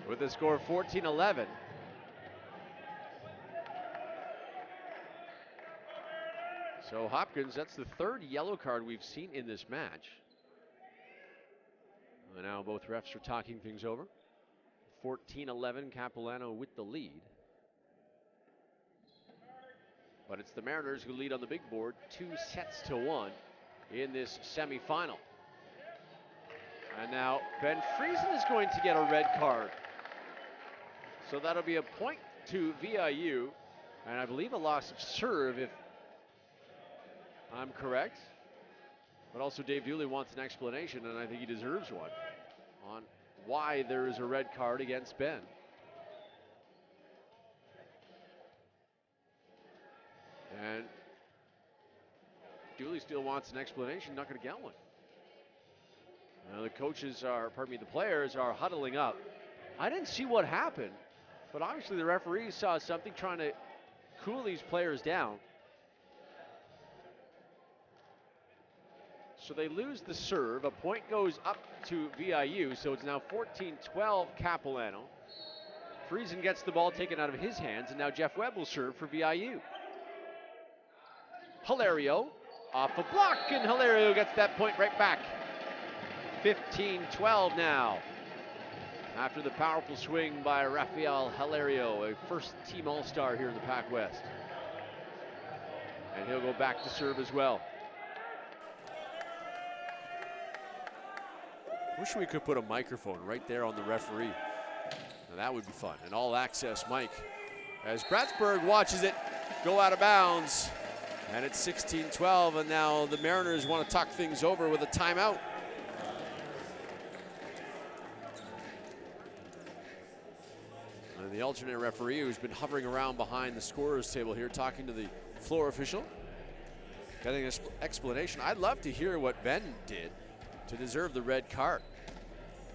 [SPEAKER 2] With the score 14-11. So Hopkins, that's the third yellow card we've seen in this match. And now both refs are talking things over. 14-11, Capilano with the lead. But it's the Mariners who lead on the big board, 2-1 in this semifinal. And now Ben Friesen is going to get a red card. So that'll be a point to VIU, and I believe a loss of serve if I'm correct. But also Dave Dooley wants an explanation, and I think he deserves one, on why there is a red card against Ben. And Dooley still wants an explanation, not going to get one. Now the coaches are, the players are huddling up. I didn't see what happened, but obviously the referees saw something, trying to cool these players down. So they lose the serve. A point goes up to VIU, so it's now 14-12 Capilano. Friesen gets the ball taken out of his hands, and now Jeff Webb will serve for VIU. Hilario off a block, and Hilario gets that point right back. 15-12 now. After the powerful swing by Raphael Hilario, a first-team All-Star here in the PACWEST. And he'll go back to serve as well. Wish we could put a microphone right there on the referee. Now that would be fun. An all-access mic. As Bratsburg watches it go out of bounds. And it's 16-12, and now the Mariners want to talk things over with a timeout. And the alternate referee, who's been hovering around behind the scorer's table here, talking to the floor official, getting an explanation. I'd love to hear what Ben did to deserve the red card.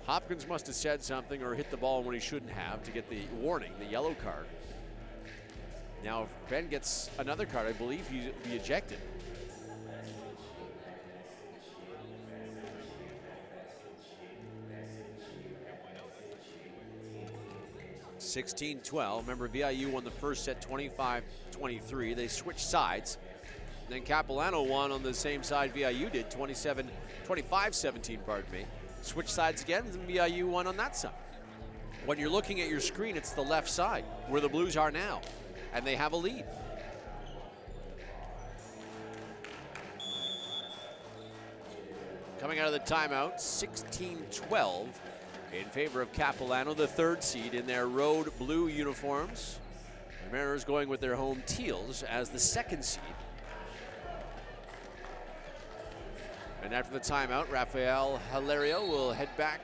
[SPEAKER 2] Hopkins must have said something or hit the ball when he shouldn't have to get the warning, the yellow card. Now, if Ben gets another card, I believe he'll be ejected. 16-12. Remember, VIU won the first set 25-23. They switched sides. Then Capilano won on the same side VIU did, 25-17, pardon me. Switched sides again, and VIU won on that side. When you're looking at your screen, it's the left side, where the Blues are now, and they have a lead. Coming out of the timeout, 16-12 in favor of Capilano, the third seed in their road blue uniforms. The Mariners going with their home teals as the second seed. And after the timeout, Raphael Hilario will head back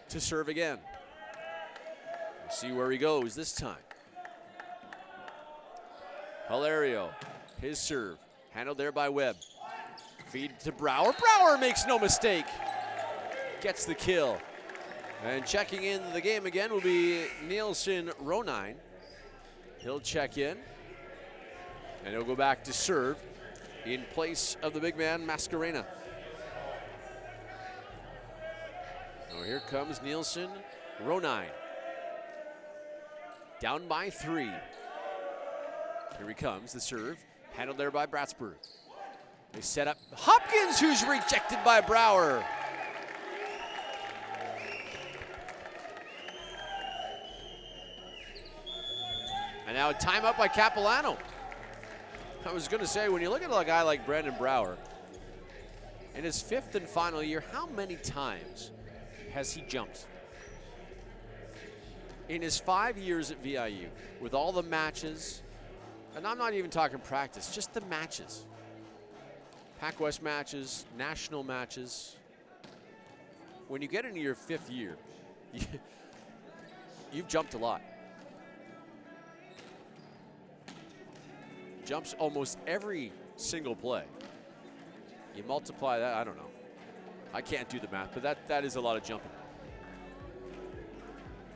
[SPEAKER 2] to serve again. We'll see where he goes this time. Hilario, his serve, handled there by Webb. Feed to Brouwer. Brouwer makes no mistake. Gets the kill. And checking in the game again will be Nielsen Ronine. He'll check in. And he'll go back to serve in place of the big man, Mascarena. Oh, here comes Nielsen Ronine. Down by 3. Here he comes, the serve. Handled there by Bratsburg. They set up Hopkins, who's rejected by Brouwer. And now a timeout by Capilano. I was going to say, when you look at a guy like Brandon Brouwer, in his 5th and final year, how many times has he jumped? In his 5 years at VIU, with all the matches, and I'm not even talking practice, just the matches. PACWEST matches, national matches. When you get into your 5th year, you've jumped a lot. Jumps almost every single play. You multiply that, I don't know. I can't do the math, but that is a lot of jumping.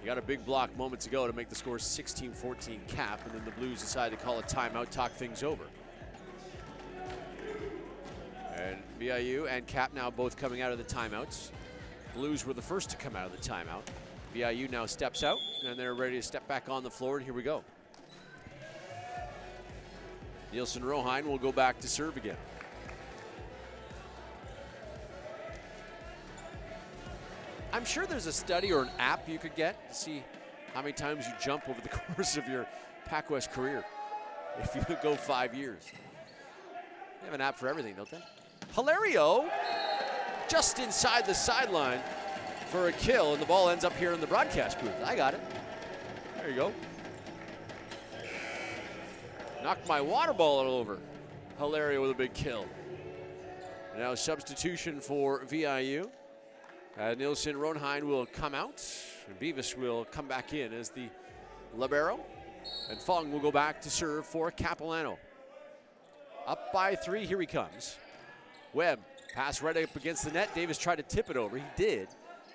[SPEAKER 2] You got a big block moments ago to make the score 16-14 Cap, and then the Blues decided to call a timeout, talk things over. And VIU and Cap now both coming out of the timeouts. Blues were the first to come out of the timeout. VIU now steps out, and they're ready to step back on the floor, and here we go. Nielsen Rohine will go back to serve again. I'm sure there's a study or an app you could get to see how many times you jump over the course of your PACWEST career if you go 5 years. They have an app for everything, don't they? Hilario just inside the sideline for a kill, and the ball ends up here in the broadcast booth. I got it. There you go. Knocked my water ball all over. Hilario with a big kill. And now substitution for VIU. Nielsen Ronheim will come out, and Beavis will come back in as the libero. And Fong will go back to serve for Capilano. Up by 3, here he comes. Webb, pass right up against the net. Davis tried to tip it over, he did.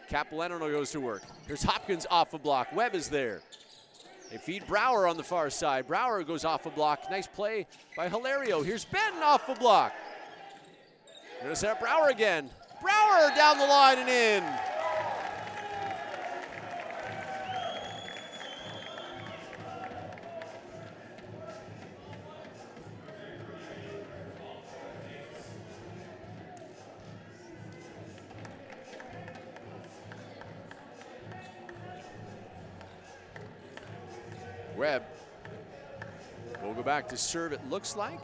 [SPEAKER 2] Capilano goes to work. Here's Hopkins off a block, Webb is there. They feed Brouwer on the far side. Brouwer goes off a block, nice play by Hilario. Here's Ben off a block. Gonna set up Brouwer again. Brouwer down the line and in. Webb will go back to serve, it looks like.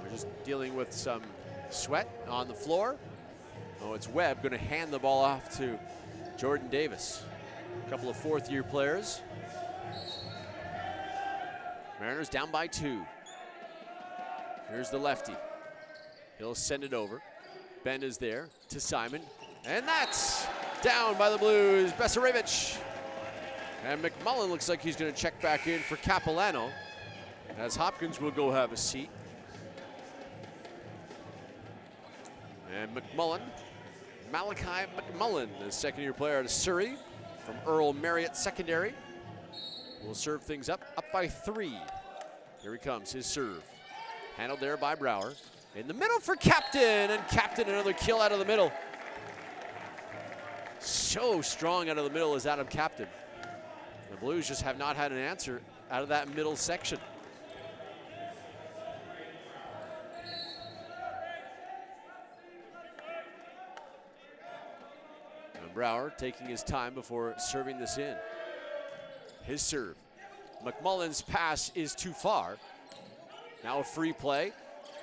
[SPEAKER 2] We're just dealing with some sweat on the floor. Oh, it's Webb going to hand the ball off to Jordan Davis. A couple of 4th-year players. Mariners down by 2. Here's the lefty. He'll send it over. Ben is there to Simon. And that's down by the Blues, Besarevich. And McMullen looks like he's going to check back in for Capilano, as Hopkins will go have a seat. And McMullen, Malachi McMullen, the 2nd-year player out of Surrey from Earl Marriott Secondary, will serve things up by 3. Here he comes, his serve. Handled there by Brouwer. In the middle for Captain, and Captain another kill out of the middle. So strong out of the middle is Adam Captain. The Blues just have not had an answer out of that middle section. And Brower taking his time before serving this in. His serve. McMullen's pass is too far. Now a free play.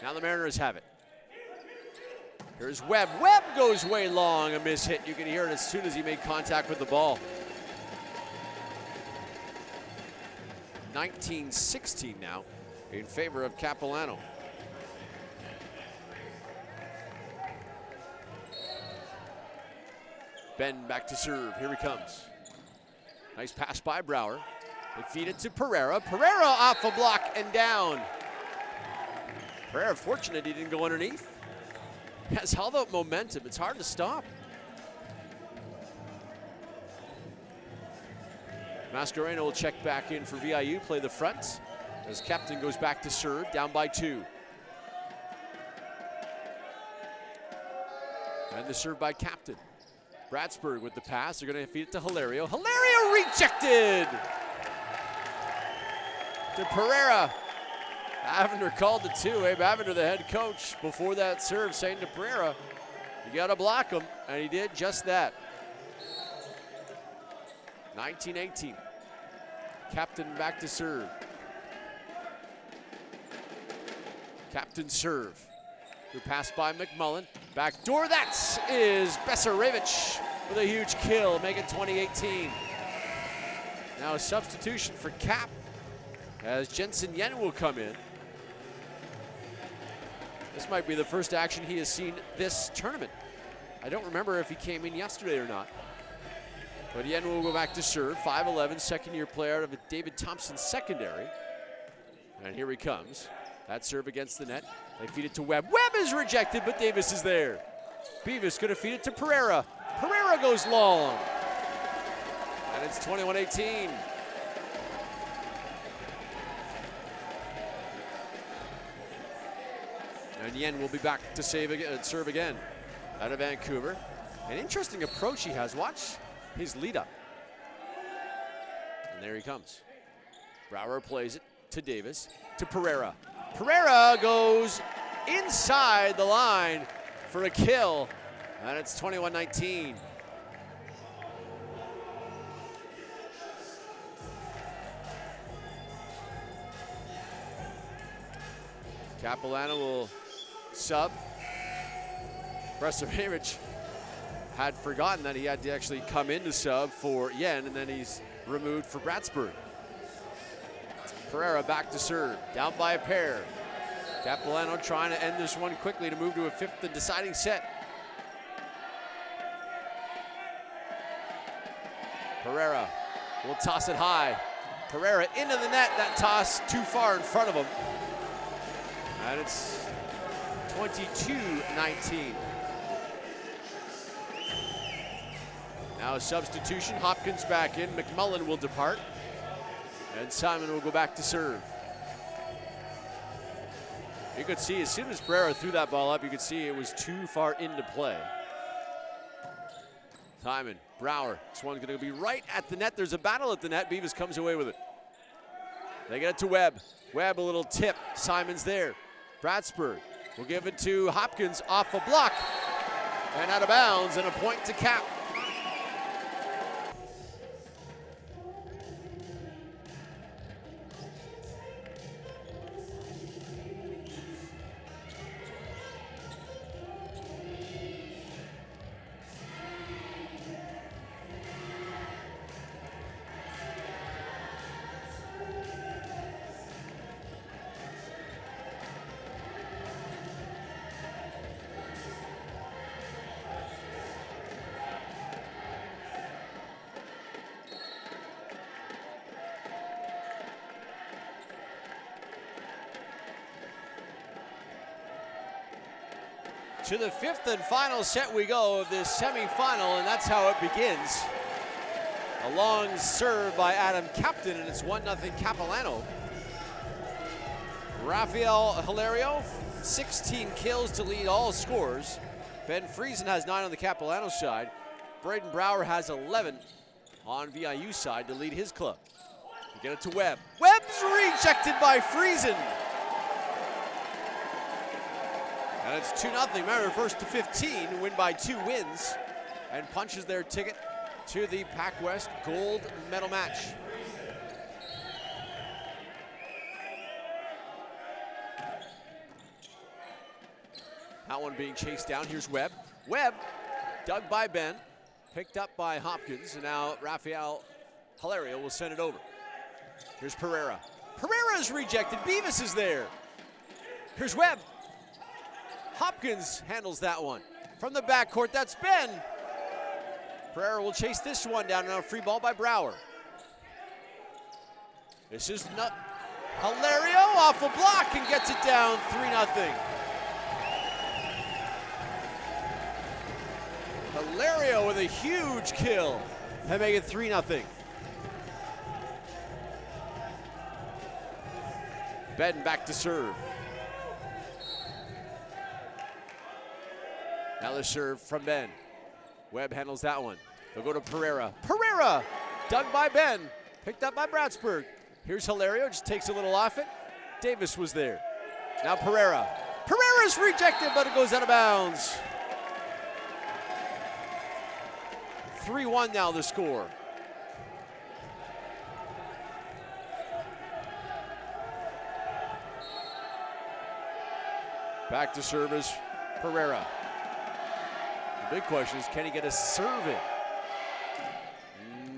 [SPEAKER 2] Now the Mariners have it. Here's Webb. Webb goes way long, a miss hit. You can hear it as soon as he made contact with the ball. 19-16 now in favor of Capilano. Ben back to serve. Here he comes. Nice pass by Brower. They feed it to Pereira. Pereira off a block and down. Pereira fortunate he didn't go underneath. Has all that momentum. It's hard to stop. Mascareno will check back in for VIU, play the front, as Captain goes back to serve, down by 2. And the serve by Captain. Bratsburg with the pass. They're going to feed it to Hilario. Hilario rejected! To Pereira. Avender called the 2. Abe Avender, the head coach, before that serve, saying to Pereira, you got to block him, and he did just that. 19-18. Captain back to serve. Captain serve. Good pass by McMullen. Back door, that is Besarevich with a huge kill, make it 20-18. Now a substitution for Cap as Jensen Yen will come in. This might be the first action he has seen this tournament. I don't remember if he came in yesterday or not. But Yen will go back to serve. 5'11", second-year player out of David Thompson secondary. And here he comes. That serve against the net. They feed it to Webb. Webb is rejected, but Davis is there. Beavis going to feed it to Pereira. Pereira goes long. And it's 21-18. And Yen will be back to serve again out of Vancouver. An interesting approach he has. Watch his lead up. And there he comes. Brower plays it to Davis, to Pereira. Pereira goes inside the line for a kill, and it's 21-19. Capilano will sub. Presavevich had forgotten that he had to actually come in to sub for Yen, and then he's removed for Bratsburg. Pereira back to serve, down by a pair. Capilano trying to end this one quickly to move to a 5th and deciding set. Pereira will toss it high. Pereira into the net, that toss too far in front of him. And it's 22-19. Now a substitution, Hopkins back in, McMullen will depart, and Simon will go back to serve. You could see as soon as Pereira threw that ball up, you could see it was too far into play. Simon, Brower, this one's gonna be right at the net. There's a battle at the net, Beavis comes away with it. They get it to Webb. Webb, a little tip, Simon's there. Bratsburg will give it to Hopkins off a block and out of bounds, and a point to Cap. To the 5th and final set we go of this semifinal, and that's how it begins. A long serve by Adam Captain, and it's 1-0 Capilano. Raphael Hilario, 16 kills to lead all scores. Ben Friesen has 9 on the Capilano side. Braden Brower has 11. on VIU side to lead his club. We get it to Webb. Webb's rejected by Friesen. And it's 2-0. Mariner first to 15, win by 2 wins, and punches their ticket to the PACWEST gold medal match. That one being chased down. Here's Webb. Webb, dug by Ben, picked up by Hopkins, and now Raphael Hilario will send it over. Here's Pereira. Pereira's rejected. Beavis is there. Here's Webb. Hopkins handles that one. From the backcourt, that's Ben. Pereira will chase this one down. Now a free ball by Brower. This is Hilario off a block and gets it down 3-0. Hilario with a huge kill and make it 3-0. Ben back to serve. Now the serve from Ben. Webb handles that one. They'll go to Pereira. Pereira, dug by Ben, picked up by Bratsburg. Here's Hilario, just takes a little off it. Davis was there. Now Pereira. Pereira's rejected, but it goes out of bounds. 3-1 now the score. Back to service, Pereira. The big question is, can he get a serve in?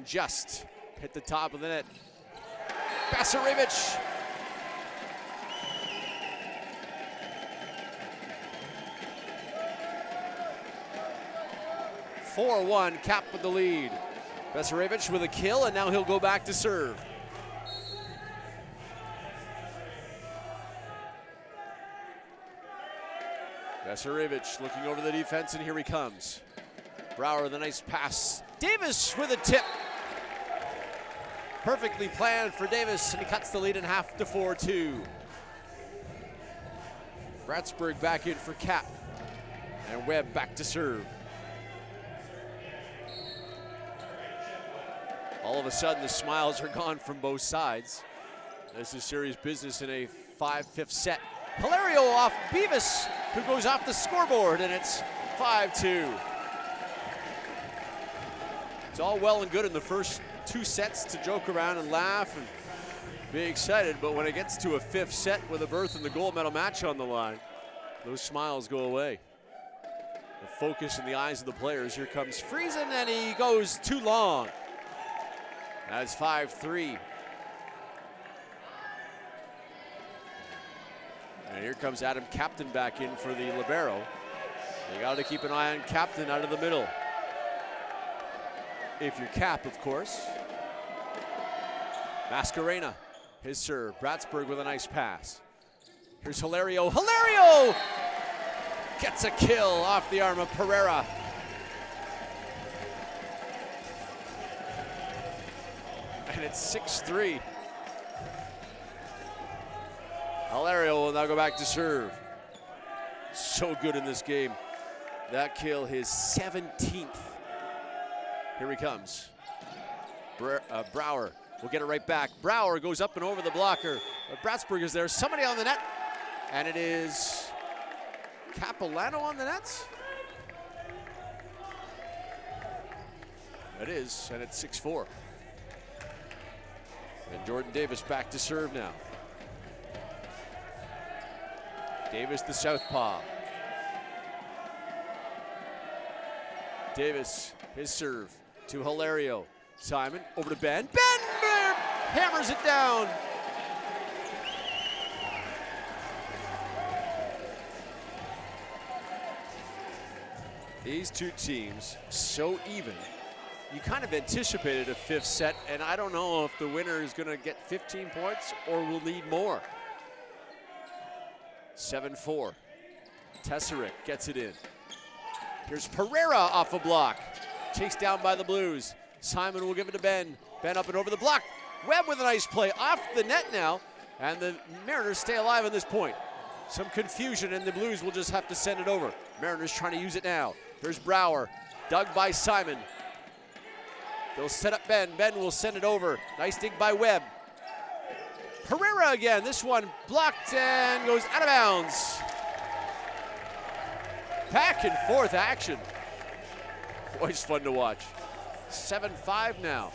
[SPEAKER 2] Just hit the top of the net. Basarevich. (4-1) Cap with the lead. Basarevich with a kill, and now he'll go back to serve. Basarevich looking over the defense, and here he comes. Brower with a nice pass. Davis with a tip. Perfectly planned for Davis, and he cuts the lead in half to 4-2. Bratsburg back in for Cap, and Webb back to serve. All of a sudden, the smiles are gone from both sides. This is serious business in a 5/5 set. Hilario off Beavis, who goes off the scoreboard, and it's 5-2. It's all well and good in the first 2 sets to joke around and laugh and be excited, but when it gets to a 5th set with a berth in the gold medal match on the line, those smiles go away. The focus in the eyes of the players. Here comes Friesen, and he goes too long. That's 5-3. And here comes Adam Captain back in for the libero. You got to keep an eye on Captain out of the middle. If you're Cap, of course. Mascarena, his serve. Bratsburg with a nice pass. Here's Hilario. Hilario gets a kill off the arm of Pereira. And it's 6-3. Hilario will now go back to serve. So good in this game. That kill, his 17th. Here he comes. Brower will get it right back. Brower goes up and over the blocker. Bratsburg is there. Somebody on the net. And it is Capilano on the nets. It is, and it's 6-4. And Jordan Davis back to serve now. Davis the southpaw. Davis, his serve to Hilario. Simon, over to Ben. Ben hammers it down. These two teams, so even. You kind of anticipated a 5th set, and I don't know if the winner is going to get 15 points or will need more. 7-4. Tesserick gets it in. Here's Pereira off a block. Chased down by the Blues. Simon will give it to Ben. Ben up and over the block. Webb with a nice play off the net now, and the Mariners stay alive at this point. Some confusion, and the Blues will just have to send it over. Mariners trying to use it now. Here's Brower, dug by Simon. They'll set up Ben. Ben will send it over. Nice dig by Webb. Pereira again. This one blocked and goes out of bounds. Back and forth action. Always fun to watch. 7-5 now.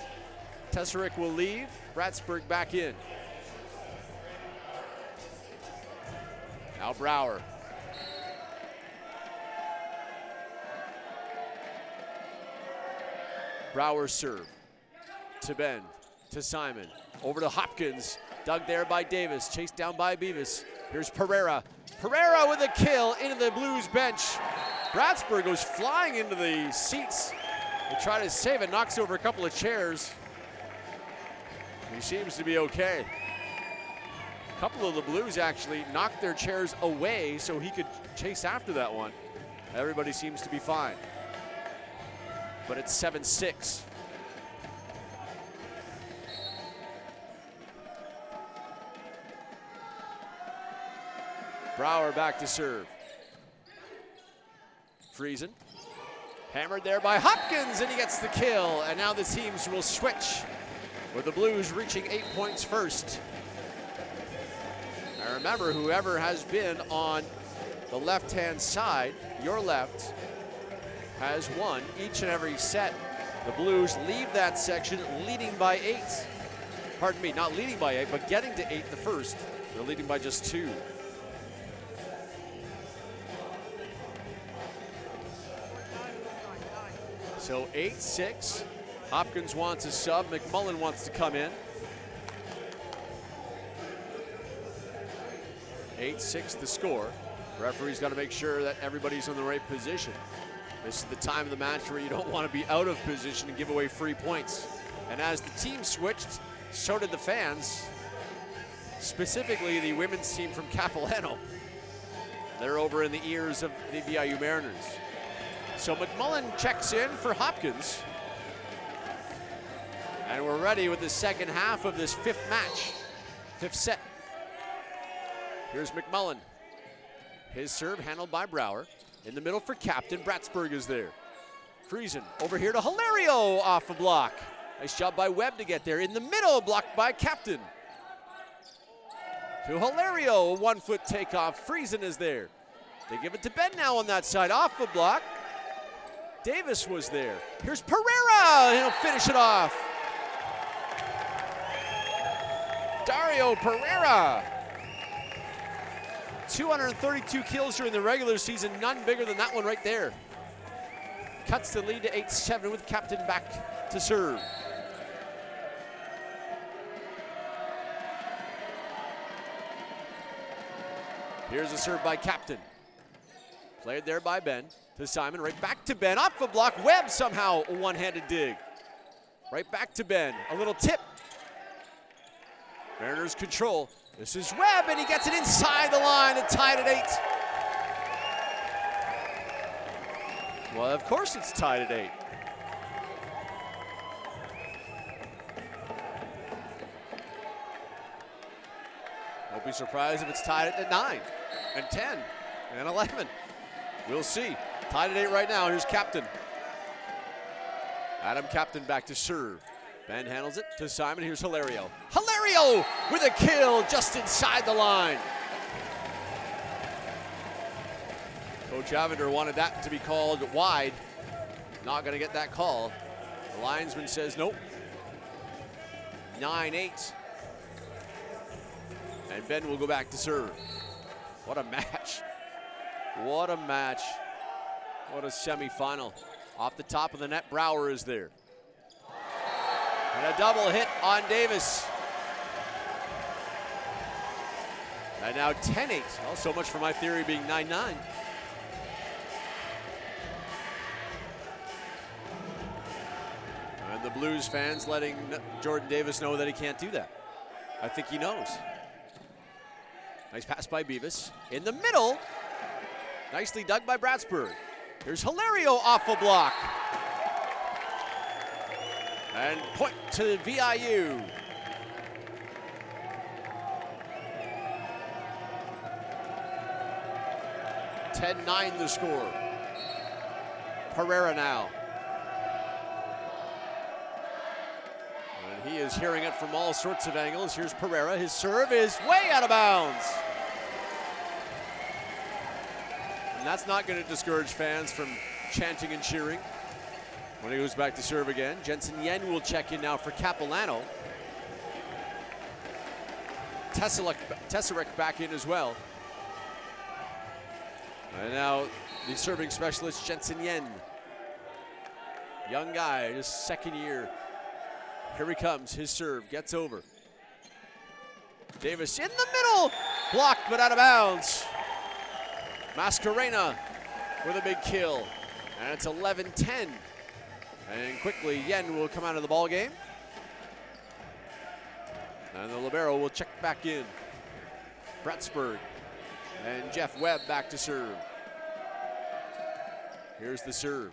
[SPEAKER 2] Tesserick will leave. Bratsburg back in. Now Brower. Brower serve. To Ben. To Simon. Over to Hopkins. Dug there by Davis. Chased down by Beavis. Here's Pereira. Pereira with a kill into the Blues bench. Bratsburg goes flying into the seats. They try to save it. Knocks over a couple of chairs. He seems to be okay. A couple of the Blues actually knocked their chairs away so he could chase after that one. Everybody seems to be fine. But it's 7-6. Brower back to serve. Friesen. Hammered there by Hopkins, and he gets the kill. And now the teams will switch, with the Blues reaching 8 points first. Now remember, whoever has been on the left-hand side, your left, has won each and every set. The Blues leave that section leading by 8. Pardon me, not leading by 8, but getting to 8 the first. They're leading by just 2. So 8-6. Hopkins wants a sub. McMullen wants to come in. 8-6 the score. Referee's got to make sure that everybody's in the right position. This is the time of the match where you don't want to be out of position and give away free points. And as the team switched, so did the fans. Specifically the women's team from Capilano. They're over in the ears of the VIU Mariners. So McMullen checks in for Hopkins. And we're ready with the second half of this fifth set. Here's McMullen. His serve handled by Brower. In the middle for Captain. Bratsburg is there. Friesen over here to Hilario off a block. Nice job by Webb to get there. In the middle, blocked by Captain. To Hilario, a 1-foot takeoff. Friesen is there. They give it to Ben now on that side. Off the block. Davis was there. Here's Pereira. He'll finish it off. Dario Pereira. 232 kills during the regular season. None bigger than that one right there. Cuts the lead to 8-7 with Captain back to serve. Here's a serve by Captain. Played there by Ben. To Simon, right back to Ben, off the block. Webb somehow a one-handed dig. Right back to Ben, a little tip. Mariners control. This is Webb, and he gets it inside the line and tied at 8. Well, of course it's tied at 8. Won't be surprised if it's tied at 9 and 10 and 11. We'll see. Tied at 8 right now. Here's Captain. Adam Captain back to serve. Ben handles it to Simon. Here's Hilario. Hilario with a kill just inside the line. Coach Avender wanted that to be called wide. Not going to get that call. The linesman says nope. 9-8. And Ben will go back to serve. What a match. What a match. What a semifinal. Off the top of the net, Brower is there. And a double hit on Davis. And now 10-8. Well, so much for my theory being 9-9. And the Blues fans letting Jordan Davis know that he can't do that. I think he knows. Nice pass by Beavis. In the middle. Nicely dug by Bratsburg. Here's Hilario off a block. And point to VIU. (10-9) the score. Pereira now. He is hearing it from all sorts of angles. Here's Pereira. His serve is way out of bounds. And that's not going to discourage fans from chanting and cheering. When he goes back to serve again, Jensen Yen will check in now for Capilano. Tesserek back in as well. And now the serving specialist, Jensen Yen. Young guy, just second year. Here he comes, his serve, gets over. Davis in the middle, blocked but out of bounds. Mascarena with a big kill, and it's 11-10. And quickly, Yen will come out of the ball game. And the libero will check back in. Bretsburg and Jeff Webb back to serve. Here's the serve.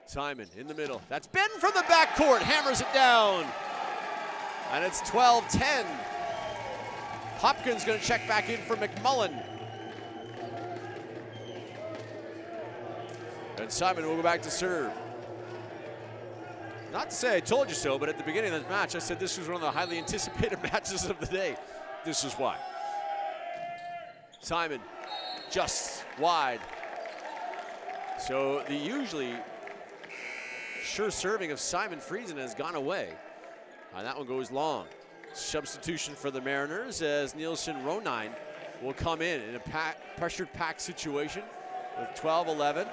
[SPEAKER 2] Simon in the middle. That's Ben from the backcourt, hammers it down. And it's 12-10. Hopkins gonna check back in for McMullen. And Simon will go back to serve. Not to say I told you so, but at the beginning of the match, I said this was one of the highly anticipated matches of the day. This is why. Simon just wide. So the usually sure serving of Simon Friesen has gone away. And that one goes long. Substitution for the Mariners as Nielsen Ronine will come in a pressured pack situation with 12-11.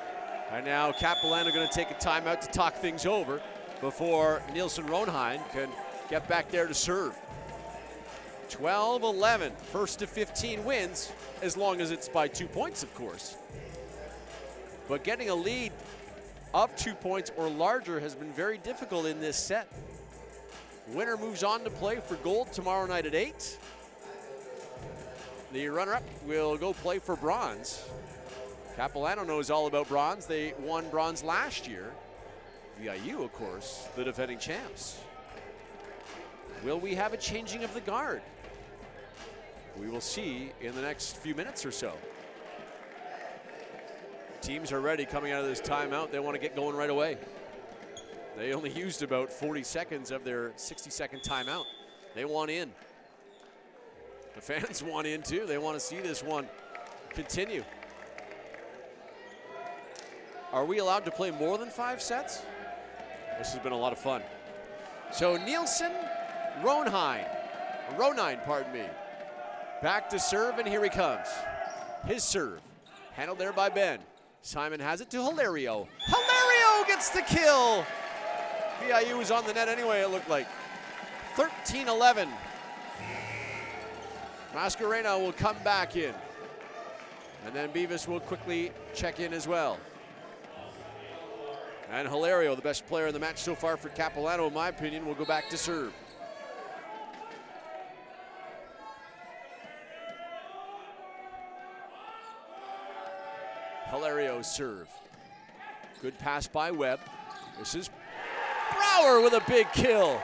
[SPEAKER 2] And now Capilano going to take a timeout to talk things over before Nielsen Ronine can get back there to serve. 12-11, first to 15 wins, as long as it's by 2 points, of course. But getting a lead of 2 points or larger has been very difficult in this set. Winner moves on to play for gold tomorrow night at 8. The runner-up will go play for bronze. Capilano knows all about bronze. They won bronze last year. VIU, of course, the defending champs. Will we have a changing of the guard? We will see in the next few minutes or so. Teams are ready coming out of this timeout. They want to get going right away. They only used about 40 seconds of their 60-second timeout. They want in. The fans want in too. They want to see this one continue. Are we allowed to play more than 5 sets? This has been a lot of fun. So Nielsen Ronine, pardon me. Back to serve, and here he comes. His serve, handled there by Ben. Simon has it to Hilario. Hilario gets the kill. VIU was on the net anyway, it looked like. 13-11. Mascarena will come back in. And then Beavis will quickly check in as well. And Hilario, the best player in the match so far for Capilano, in my opinion, will go back to serve. Hilario's serve. Good pass by Webb. This is Brower with a big kill.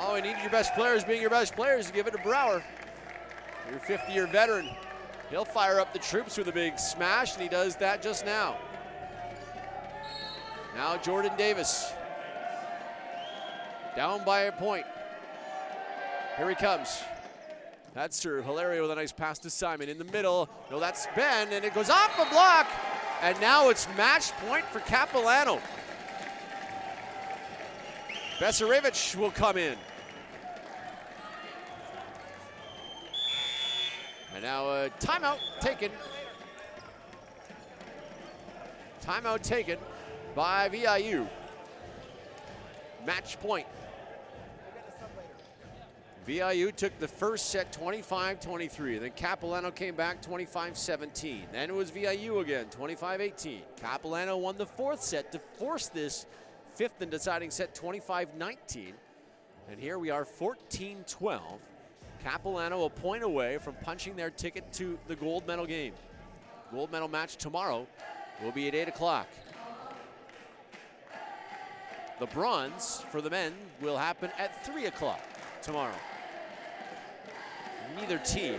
[SPEAKER 2] Oh, we need your best players being your best players. Give it to Brower. Your 50-year veteran. He'll fire up the troops with a big smash, and he does that just now. Now Jordan Davis. Down by a point. Here he comes. That's serve. Hilario with a nice pass to Simon in the middle. No, that's Ben, and it goes off the block. And now it's match point for Capilano. Besarevich will come in. And now a timeout taken. Timeout taken by VIU. Match point. VIU took the first set 25-23. Then Capilano came back 25-17. Then it was VIU again, 25-18. Capilano won the fourth set to force this fifth and deciding set 25-19. And here we are 14-12. Capilano a point away from punching their ticket to the gold medal game. Gold medal match tomorrow will be at 8 o'clock. The bronze for the men will happen at 3 o'clock tomorrow. Neither team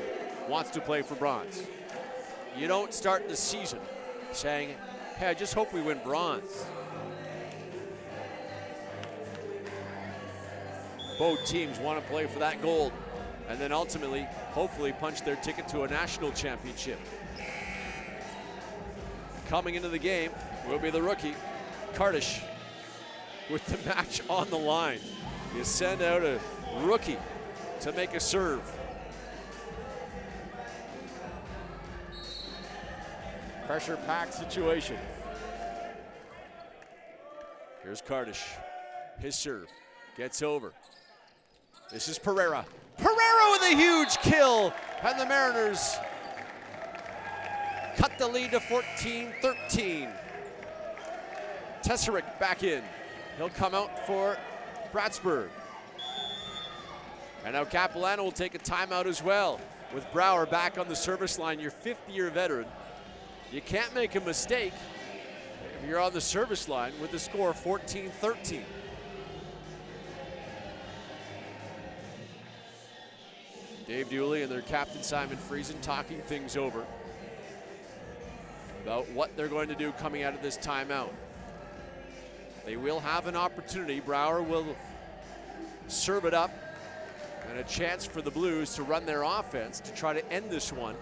[SPEAKER 2] wants to play for bronze. You don't start the season saying, hey, I just hope we win bronze. Both teams want to play for that gold and then ultimately, hopefully, punch their ticket to a national championship. Coming into the game will be the rookie, Karnasch, with the match on the line. You send out a rookie to make a serve. Pressure-packed situation. Here's Karnasch. His serve gets over. This is Pereira. Pereira with a huge kill, and the Mariners cut the lead to 14-13. Tesserick back in. He'll come out for Bratsburg. And now Capilano will take a timeout as well. With Brouwer back on the service line, your fifth-year veteran. You can't make a mistake if you're on the service line with the score 14-13. Dave Dooley and their captain Simon Friesen talking things over about what they're going to do coming out of this timeout. They will have an opportunity. Brouwer will serve it up, and a chance for the Blues to run their offense to try to end this one.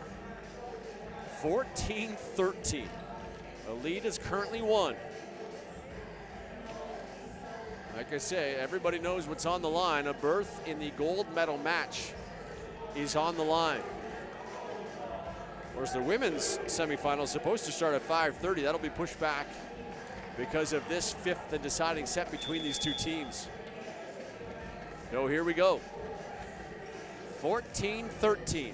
[SPEAKER 2] 14-13. The lead is currently won. Like I say, everybody knows what's on the line. A berth in the gold medal match is on the line. Of course, the women's semifinal is supposed to start at 5:30. That'll be pushed back because of this fifth and deciding set between these two teams. So here we go. 14-13.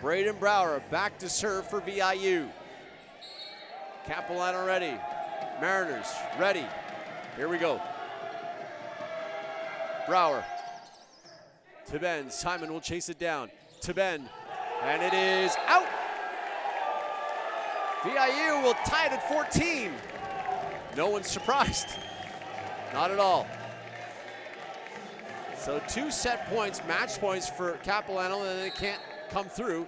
[SPEAKER 2] Braden Brouwer back to serve for VIU. Capilano ready. Mariners ready. Here we go. Brouwer to Ben. Simon will chase it down to Ben, and it is out. VIU will tie it at 14. No one's surprised. Not at all. So 2 set points, match points for Capilano, and they can't come through.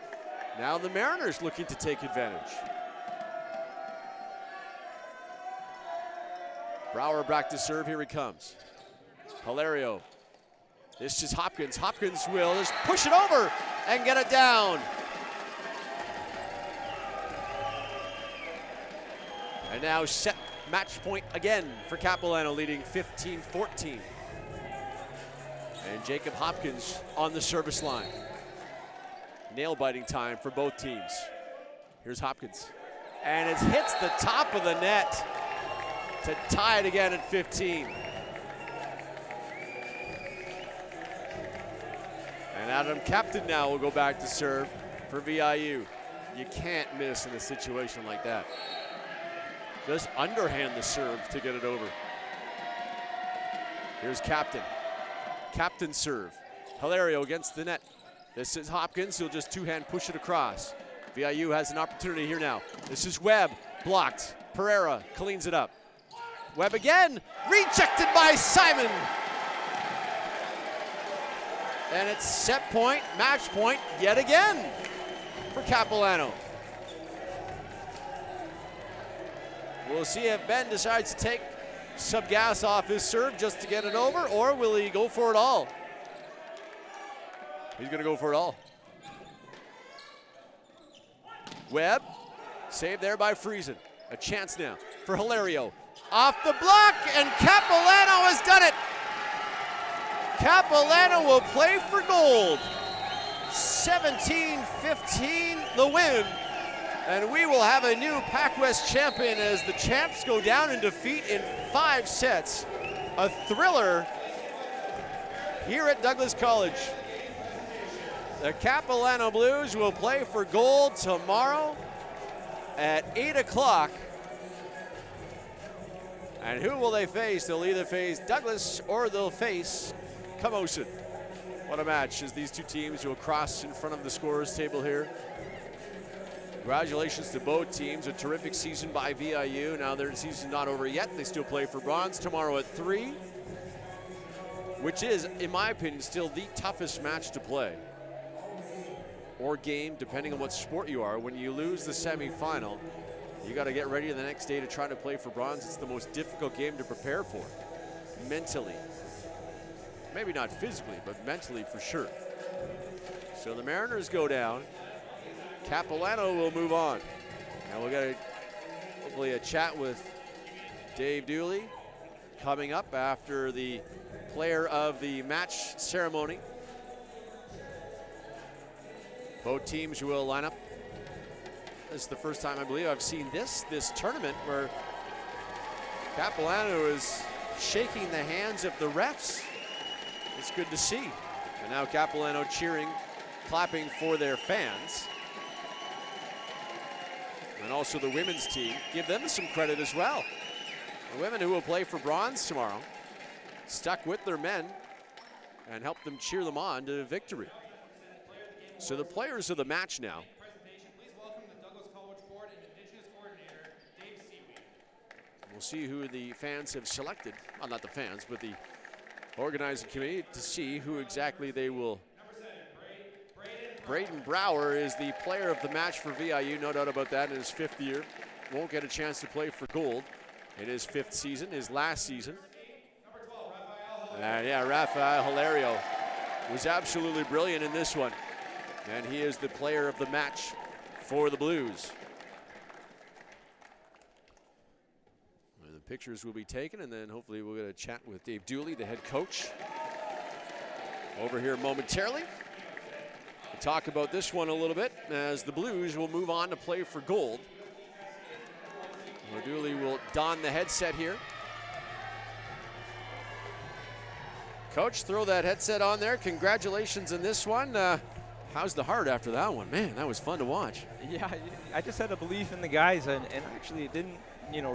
[SPEAKER 2] Now the Mariners looking to take advantage. Brouwer back to serve, here he comes. Hilario. This is Hopkins. Hopkins will just push it over and get it down. And now set match point again for Capilano, leading 15-14. And Jacob Hopkins on the service line. Nail-biting time for both teams. Here's Hopkins. And it hits the top of the net to tie it again at 15. And Adam Captain now will go back to serve for VIU. You can't miss in a situation like that. Just underhand the serve to get it over. Here's Captain. Captain serve. Hilario against the net. This is Hopkins. He'll just two-hand push it across. VIU has an opportunity here now. This is Webb. Blocked. Pereira cleans it up. Webb again. Rejected by Simon. And it's set point, match point yet again for Capilano. We'll see if Ben decides to take some gas off his serve just to get it over, or will he go for it all? He's going to go for it all. Webb, saved there by Friesen. A chance now for Hilario. Off the block, and Capilano has done it. Capilano will play for gold. 17-15 the win. And we will have a new PACWEST champion as the champs go down in defeat in 5 sets. A thriller here at Douglas College. The Capilano Blues will play for gold tomorrow at 8 o'clock. And who will they face? They'll either face Douglas or they'll face Camosun. What a match as these two teams will cross in front of the scorers table here. Congratulations to both teams. A terrific season by VIU. Now their season's not over yet. They still play for bronze tomorrow at 3, which is, in my opinion, still the toughest match to play. Or game, depending on what sport you are. When you lose the semifinal, you got to get ready the next day to try to play for bronze. It's the most difficult game to prepare for. mentally. Maybe not physically, but mentally for sure. So the Mariners go down. Capilano will move on. Now we'll get hopefully a chat with Dave Dooley coming up after the player of the match ceremony. Both teams will line up. This is the first time I believe I've seen this tournament where Capilano is shaking the hands of the refs. It's good to see. And now Capilano cheering, clapping for their fans. And also the women's team, give them some credit as well. The women who will play for bronze tomorrow stuck with their men and helped them cheer them on to victory. So the players of the match now. We'll see who the fans have selected. Well, not the fans, but the organizing committee to see who exactly they will. Braden Brower is the player of the match for VIU, no doubt about that, in his 5th year. Won't get a chance to play for gold in his 5th season, his last season. Yeah, Raphael Hilario was absolutely brilliant in this one. And he is the player of the match for the Blues. The pictures will be taken, and then hopefully we'll get a chat with Dave Dooley, the head coach, over here momentarily. We'll talk about this one a little bit as the Blues will move on to play for gold. Dooley will don the headset here. Coach, throw that headset on there. Congratulations on this one. How's the heart after that one? Man, that was fun to watch.
[SPEAKER 3] Yeah, I just had a belief in the guys, and actually it didn't,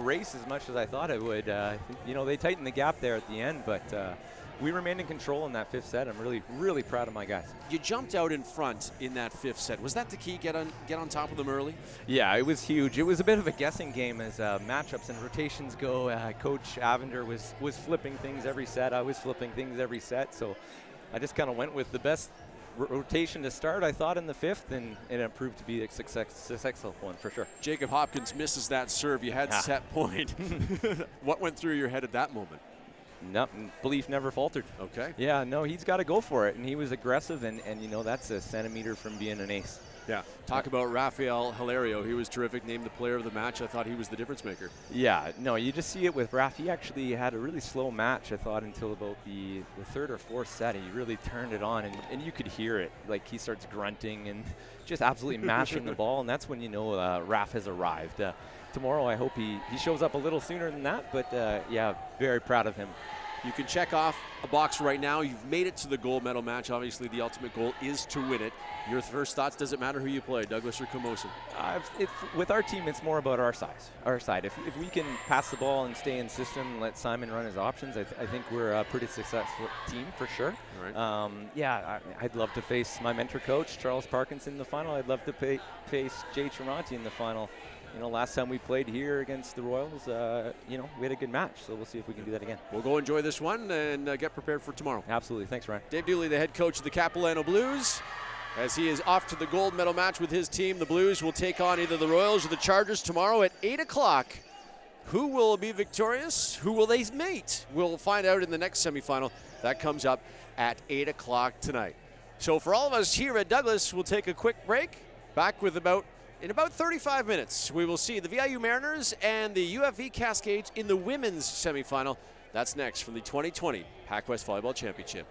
[SPEAKER 3] race as much as I thought it would. They tightened the gap there at the end, but we remained in control in that 5th set. I'm really, really proud of my guys.
[SPEAKER 2] You jumped out in front in that 5th set. Was that the key, get on top of them early?
[SPEAKER 3] Yeah, it was huge. It was a bit of a guessing game as matchups and rotations go. Coach Avender was flipping things every set. I was flipping things every set, so I just kind of went with the best rotation to start, I thought, in the 5th, and it proved to be a successful one for sure.
[SPEAKER 2] Jacob Hopkins misses that serve. You had set point. What went through your head at that moment?
[SPEAKER 3] Nothing. Belief never faltered.
[SPEAKER 2] Okay.
[SPEAKER 3] Yeah, no, he's got to go for it, and he was aggressive, and that's a centimeter from being an ace.
[SPEAKER 2] Yeah. Talk about Raphael Hilario. He was terrific, named the player of the match. I thought he was the difference maker.
[SPEAKER 3] Yeah, no, you just see it with Raph. He actually had a really slow match, I thought, until about the 3rd or 4th set. He really turned it on, and you could hear it. Like, he starts grunting and just absolutely mashing the ball, and that's when Raph has arrived. Tomorrow, I hope he shows up a little sooner than that, but yeah, very proud of him.
[SPEAKER 2] You can check off a box right now. You've made it to the gold medal match. Obviously, the ultimate goal is to win it. Your first thoughts, does it matter who you play, Douglas or Camosun?
[SPEAKER 3] With our team, it's more about our side. If we can pass the ball and stay in system and let Simon run his options, I think we're a pretty successful team for sure.
[SPEAKER 2] All right.
[SPEAKER 3] Yeah, I'd love to face my mentor coach, Charles Parkinson, in the final. I'd love to face Jay Tremonti in the final. Last time we played here against the Royals, we had a good match, so we'll see if we can do that again.
[SPEAKER 2] We'll go enjoy this one and get prepared for tomorrow.
[SPEAKER 3] Absolutely. Thanks, Ryan.
[SPEAKER 2] Dave Dooley, the head coach of the Capilano Blues, as he is off to the gold medal match with his team. The Blues will take on either the Royals or the Chargers tomorrow at 8 o'clock. Who will be victorious? Who will they meet? We'll find out in the next semifinal. That comes up at 8 o'clock tonight. So for all of us here at Douglas, we'll take a quick break. Back with in about 35 minutes, we will see the VIU Mariners and the UFV Cascades in the women's semifinal. That's next from the 2020 PACWEST Volleyball Championship.